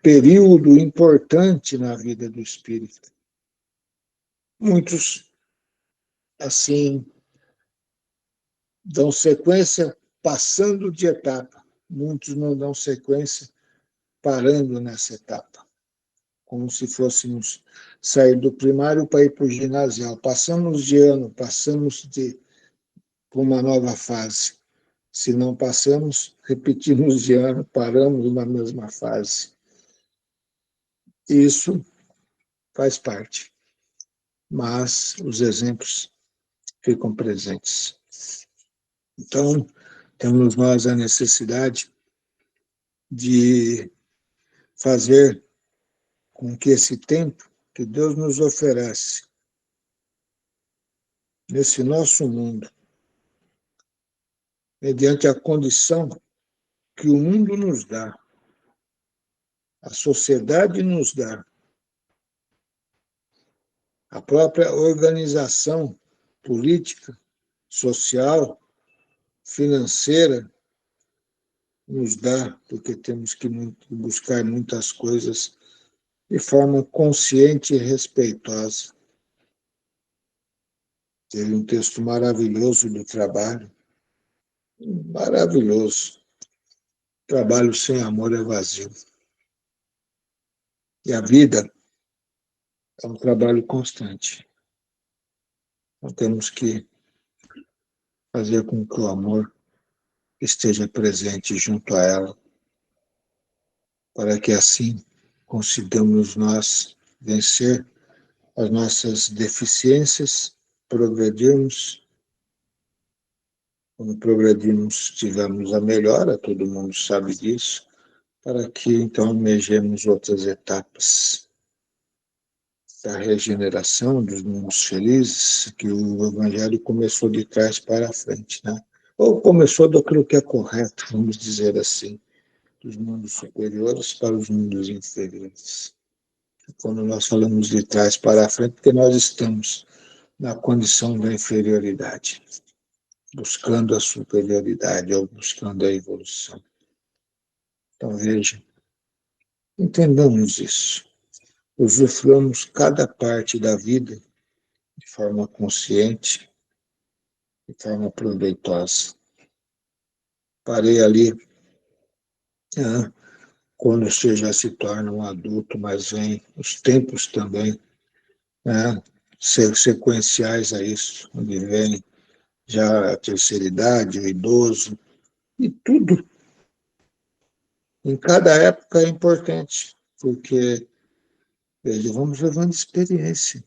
período importante na vida do espírito. Muitos, assim, dão sequência passando de etapa. Muitos não dão sequência parando nessa etapa. Como se fôssemos sair do primário para ir para o ginasial. Passamos de ano, passamos para uma nova fase. Se não passamos, repetimos de ano, paramos na mesma fase. Isso faz parte. Mas os exemplos ficam presentes. Então, temos nós a necessidade de fazer com que esse tempo que Deus nos oferece nesse nosso mundo, mediante a condição que o mundo nos dá, a sociedade nos dá, a própria organização política, social, financeira nos dá, porque temos que buscar muitas coisas de forma consciente e respeitosa. Teve um texto maravilhoso do trabalho, maravilhoso. Trabalho sem amor é vazio. E a vida é um trabalho constante. Nós temos que fazer com que o amor esteja presente junto a ela, para que assim consigamos nós vencer as nossas deficiências, progredirmos. Quando progredirmos, tivemos a melhora, todo mundo sabe disso, para que então almejemos outras etapas da regeneração dos mundos felizes, que o Evangelho começou de trás para frente, né? Ou começou daquilo que é correto, vamos dizer assim, dos mundos superiores para os mundos inferiores. Quando nós falamos de trás para frente, porque nós estamos na condição da inferioridade, buscando a superioridade ou buscando a evolução. Então, veja, entendamos isso. Usufruamos cada parte da vida de forma consciente, de forma proveitosa. Parei ali, quando você já se torna um adulto, mas vem os tempos também, sequenciais a isso, onde vem já a terceira idade, o idoso, e tudo. Em cada época é importante, porque veja, vamos levando experiência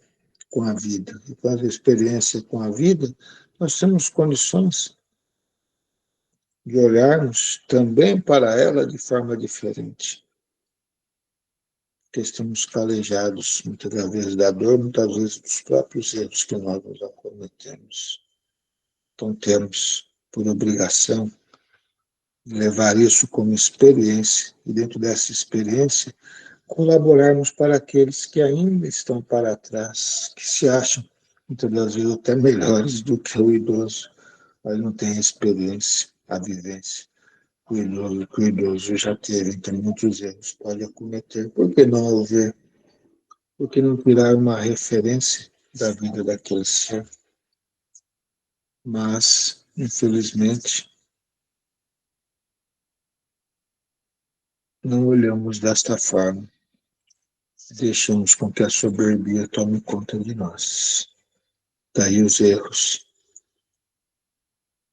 com a vida. E com a experiência com a vida, nós temos condições de olharmos também para ela de forma diferente. Porque estamos calejados, muitas vezes da dor, muitas vezes dos próprios erros que nós nos acometemos. Então temos, por obrigação, levar isso como experiência, e dentro dessa experiência, colaborarmos para aqueles que ainda estão para trás, que se acham, muitas das vezes, até melhores do que o idoso, mas não têm a experiência, a vivência. O idoso já teve, então muitos erros pode acometer. Por que não ouvir? Por que não tirar uma referência da vida daquele ser? Mas, infelizmente, não olhamos desta forma. Deixamos com que a soberbia tome conta de nós. Daí os erros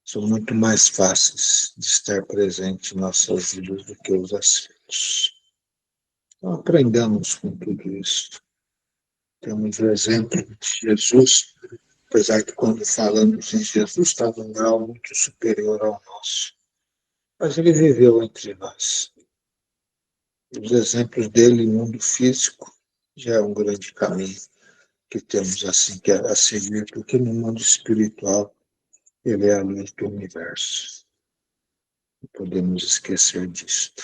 são muito mais fáceis de estar presentes em nossas vidas do que os acertos. Então, aprendamos com tudo isso. Temos o exemplo de Jesus, apesar que quando falamos em Jesus estava num grau muito superior ao nosso. Mas ele viveu entre nós. Os exemplos dele no mundo físico já é um grande caminho que temos assim que a seguir, porque no mundo espiritual ele é a luz do universo. Não podemos esquecer disto.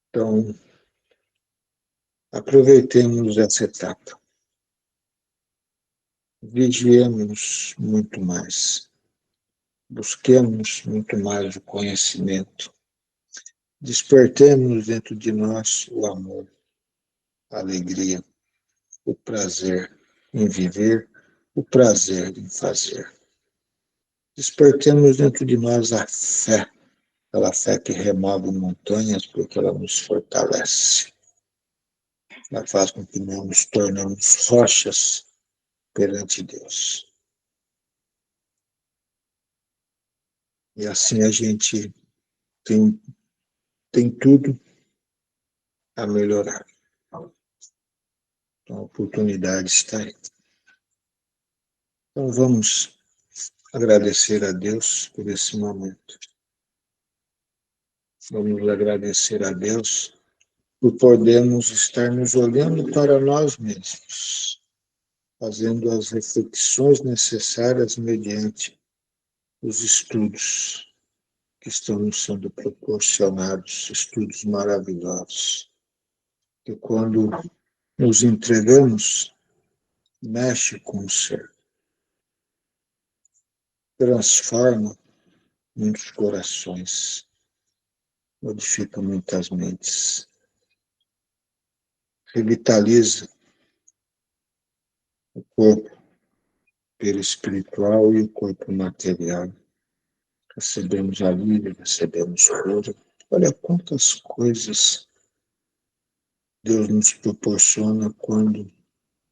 Então, aproveitemos essa etapa. Vigiemos muito mais. Busquemos muito mais o conhecimento. Despertemos dentro de nós o amor, a alegria, o prazer em viver, o prazer em fazer. Despertemos dentro de nós a fé, aquela fé que remove montanhas porque ela nos fortalece. Ela faz com que nós nos tornemos rochas perante Deus. E assim a gente tem tudo a melhorar. Então a oportunidade está aí. Então vamos agradecer a Deus por esse momento. Vamos agradecer a Deus por podermos estar nos olhando para nós mesmos, fazendo as reflexões necessárias mediante os estudos que estão nos sendo proporcionados, estudos maravilhosos, que quando nos entregamos, mexe com o ser, transforma muitos corações, modifica muitas mentes, revitaliza o corpo perispiritual e o corpo material. Recebemos alívio, recebemos cura. Olha quantas coisas Deus nos proporciona quando,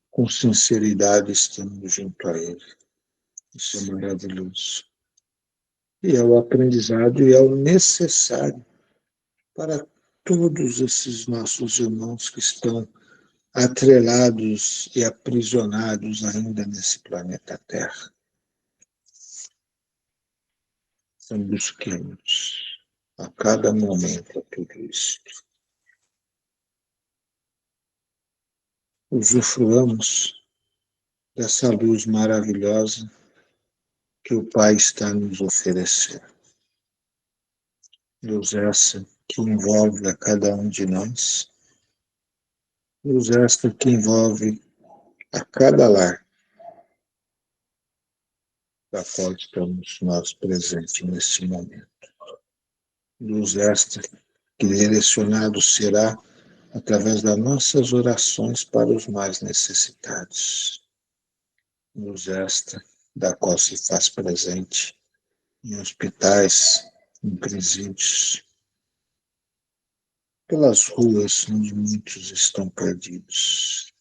com sinceridade, estamos junto a Ele. Isso é maravilhoso. E é o aprendizado e é o necessário para todos esses nossos irmãos que estão atrelados e aprisionados ainda nesse planeta Terra. Então, busquemos a cada momento tudo isso. Usufruamos dessa luz maravilhosa que o Pai está nos oferecendo. Luz essa que envolve a cada um de nós, luz esta que envolve a cada lar da qual estamos nós presentes nesse momento. Luz esta que direcionado será através das nossas orações para os mais necessitados. Luz esta da qual se faz presente em hospitais, em presídios, pelas ruas onde muitos estão perdidos,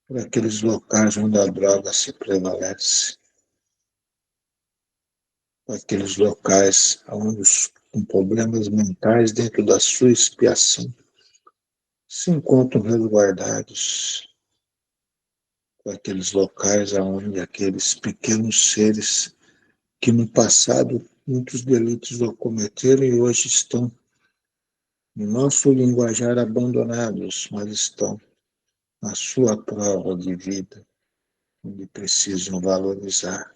por aqueles locais onde a droga se prevalece, por aqueles locais onde os com problemas mentais dentro da sua expiação se encontram resguardados, por aqueles locais onde aqueles pequenos seres que no passado muitos delitos o cometeram e hoje estão, no nosso linguajar, abandonados, mas estão na sua prova de vida, onde precisam valorizar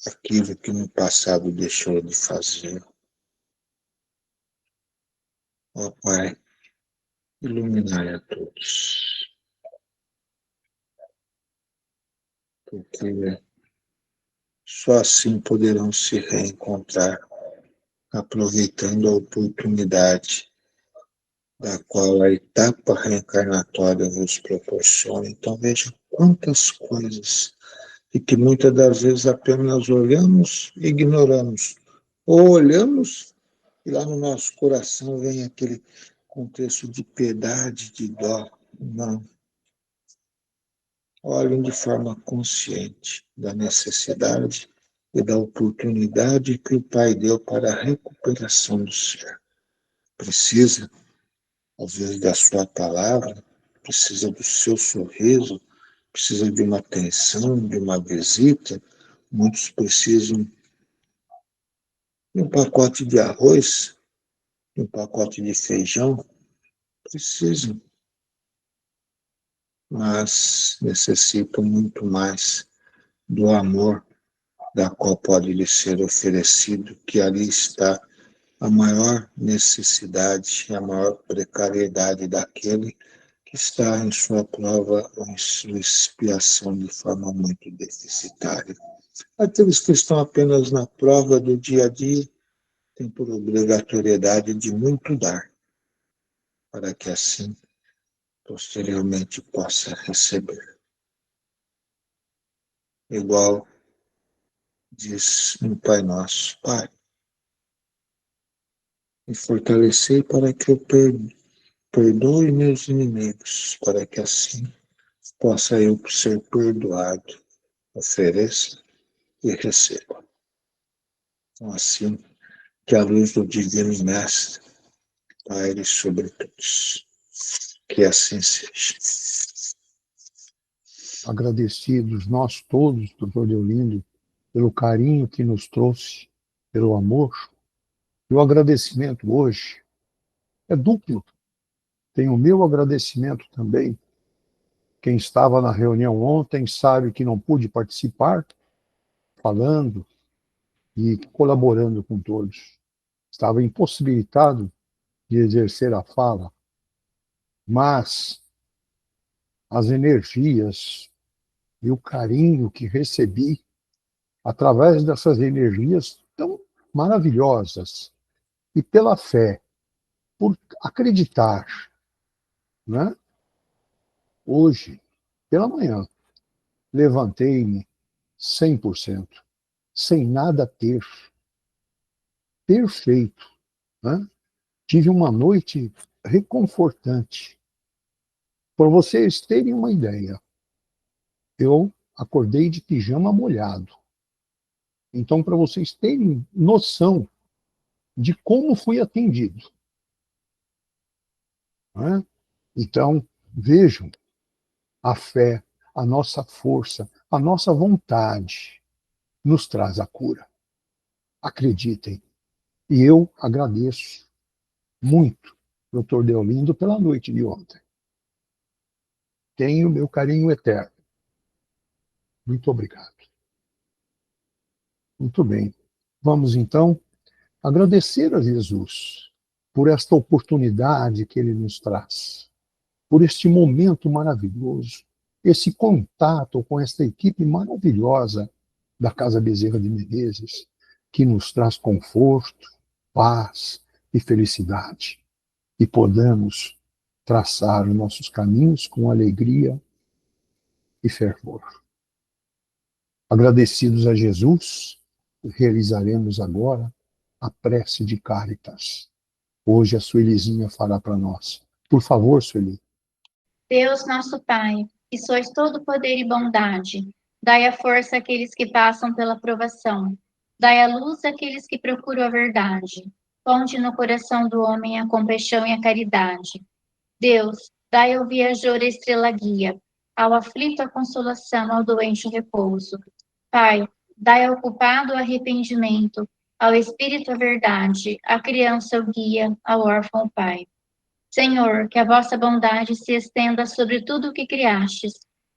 aquilo que no passado deixou de fazer. Ó Pai, iluminai a todos, porque só assim poderão se reencontrar, aproveitando a oportunidade da qual a etapa reencarnatória vos proporciona. Então veja quantas coisas, e que muitas das vezes apenas olhamos e ignoramos, ou olhamos e lá no nosso coração vem aquele contexto de piedade, de dó. Não. Olhem de forma consciente da necessidade e da oportunidade que o Pai deu para a recuperação do ser. Precisa, às vezes, da sua palavra, precisa do seu sorriso, precisa de uma atenção, de uma visita. Muitos precisam de um pacote de arroz, de um pacote de feijão. Precisam, mas necessitam muito mais do amor da qual pode lhe ser oferecido, que ali está a maior necessidade, a maior precariedade daquele que está em sua prova ou em sua expiação de forma muito deficitária. Aqueles que estão apenas na prova do dia a dia têm por obrigatoriedade de muito dar, para que assim posteriormente possa receber. Igual diz no Pai Nosso: Pai, me fortalecei para que eu perdoe meus inimigos, para que assim possa eu ser perdoado, ofereça e receba. Então, assim, que a luz do Divino Mestre paire sobre todos. Que assim seja. Agradecidos nós todos, doutor Deolindo, pelo carinho que nos trouxe, pelo amor. E o agradecimento hoje é duplo. Tem o meu agradecimento também. Quem estava na reunião ontem sabe que não pude participar, falando e colaborando com todos. Estava impossibilitado de exercer a fala, mas as energias e o carinho que recebi através dessas energias tão maravilhosas e pela fé, por acreditar, né? Hoje, pela manhã, levantei-me 100%, sem nada ter. Perfeito. Né? Tive uma noite reconfortante. Para vocês terem uma ideia, eu acordei de pijama molhado. Então, para vocês terem noção de como fui atendido. Né? Então, vejam a fé, a nossa força, a nossa vontade nos traz a cura. Acreditem. E eu agradeço muito, Dr. Deolindo, pela noite de ontem. Tenho meu carinho eterno. Muito obrigado. Muito bem. Vamos, então, agradecer a Jesus por esta oportunidade que ele nos traz, por este momento maravilhoso, esse contato com esta equipe maravilhosa da Casa Bezerra de Menezes, que nos traz conforto, paz e felicidade, e podamos traçar os nossos caminhos com alegria e fervor. Agradecidos a Jesus, realizaremos agora a prece de Cáritas. Hoje a Suelizinha fará para nós. Por favor, Sueli. Deus nosso Pai, que sois todo poder e bondade, dai a força àqueles que passam pela provação, dai a luz àqueles que procuram a verdade, ponde no coração do homem a compaixão e a caridade. Deus, dai ao viajor a estrela guia, ao aflito a consolação, ao doente o repouso. Pai, dai ao culpado o arrependimento, ao espírito a verdade, à criança o guia, ao órfão o pai. Senhor, que a vossa bondade se estenda sobre tudo o que criastes.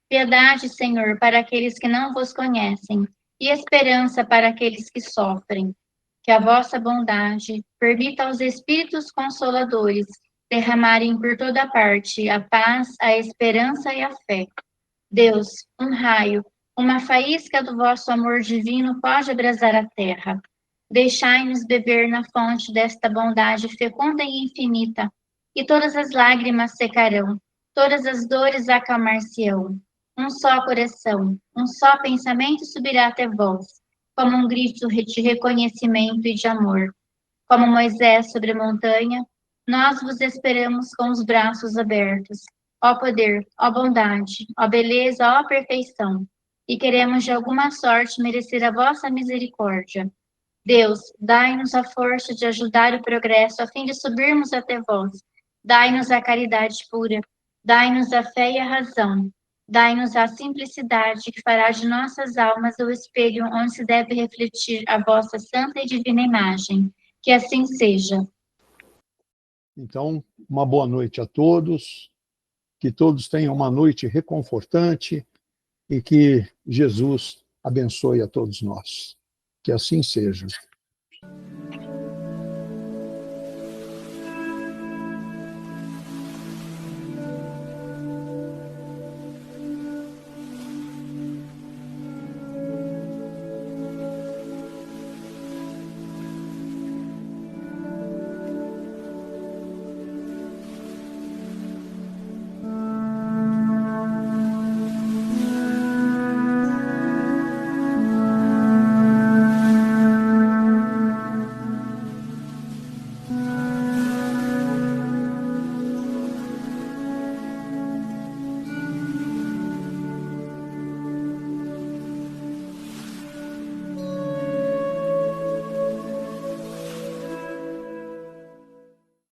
Piedade, Senhor, para aqueles que não vos conhecem, e esperança para aqueles que sofrem. Que a vossa bondade permita aos Espíritos Consoladores derramarem por toda parte a paz, a esperança e a fé. Deus, um raio, uma faísca do vosso amor divino pode abrasar a terra. Deixai-nos beber na fonte desta bondade fecunda e infinita, e todas as lágrimas secarão, todas as dores acalmar-se-ão. Um só coração, um só pensamento subirá até vós, como um grito de reconhecimento e de amor. Como Moisés sobre a montanha, nós vos esperamos com os braços abertos. Ó poder, ó bondade, ó beleza, ó perfeição, e queremos de alguma sorte merecer a vossa misericórdia. Deus, dai-nos a força de ajudar o progresso a fim de subirmos até vós. Dai-nos a caridade pura, dai-nos a fé e a razão, dai-nos a simplicidade que fará de nossas almas o espelho onde se deve refletir a vossa santa e divina imagem. Que assim seja. Então, uma boa noite a todos, que todos tenham uma noite reconfortante e que Jesus abençoe a todos nós. Que assim seja.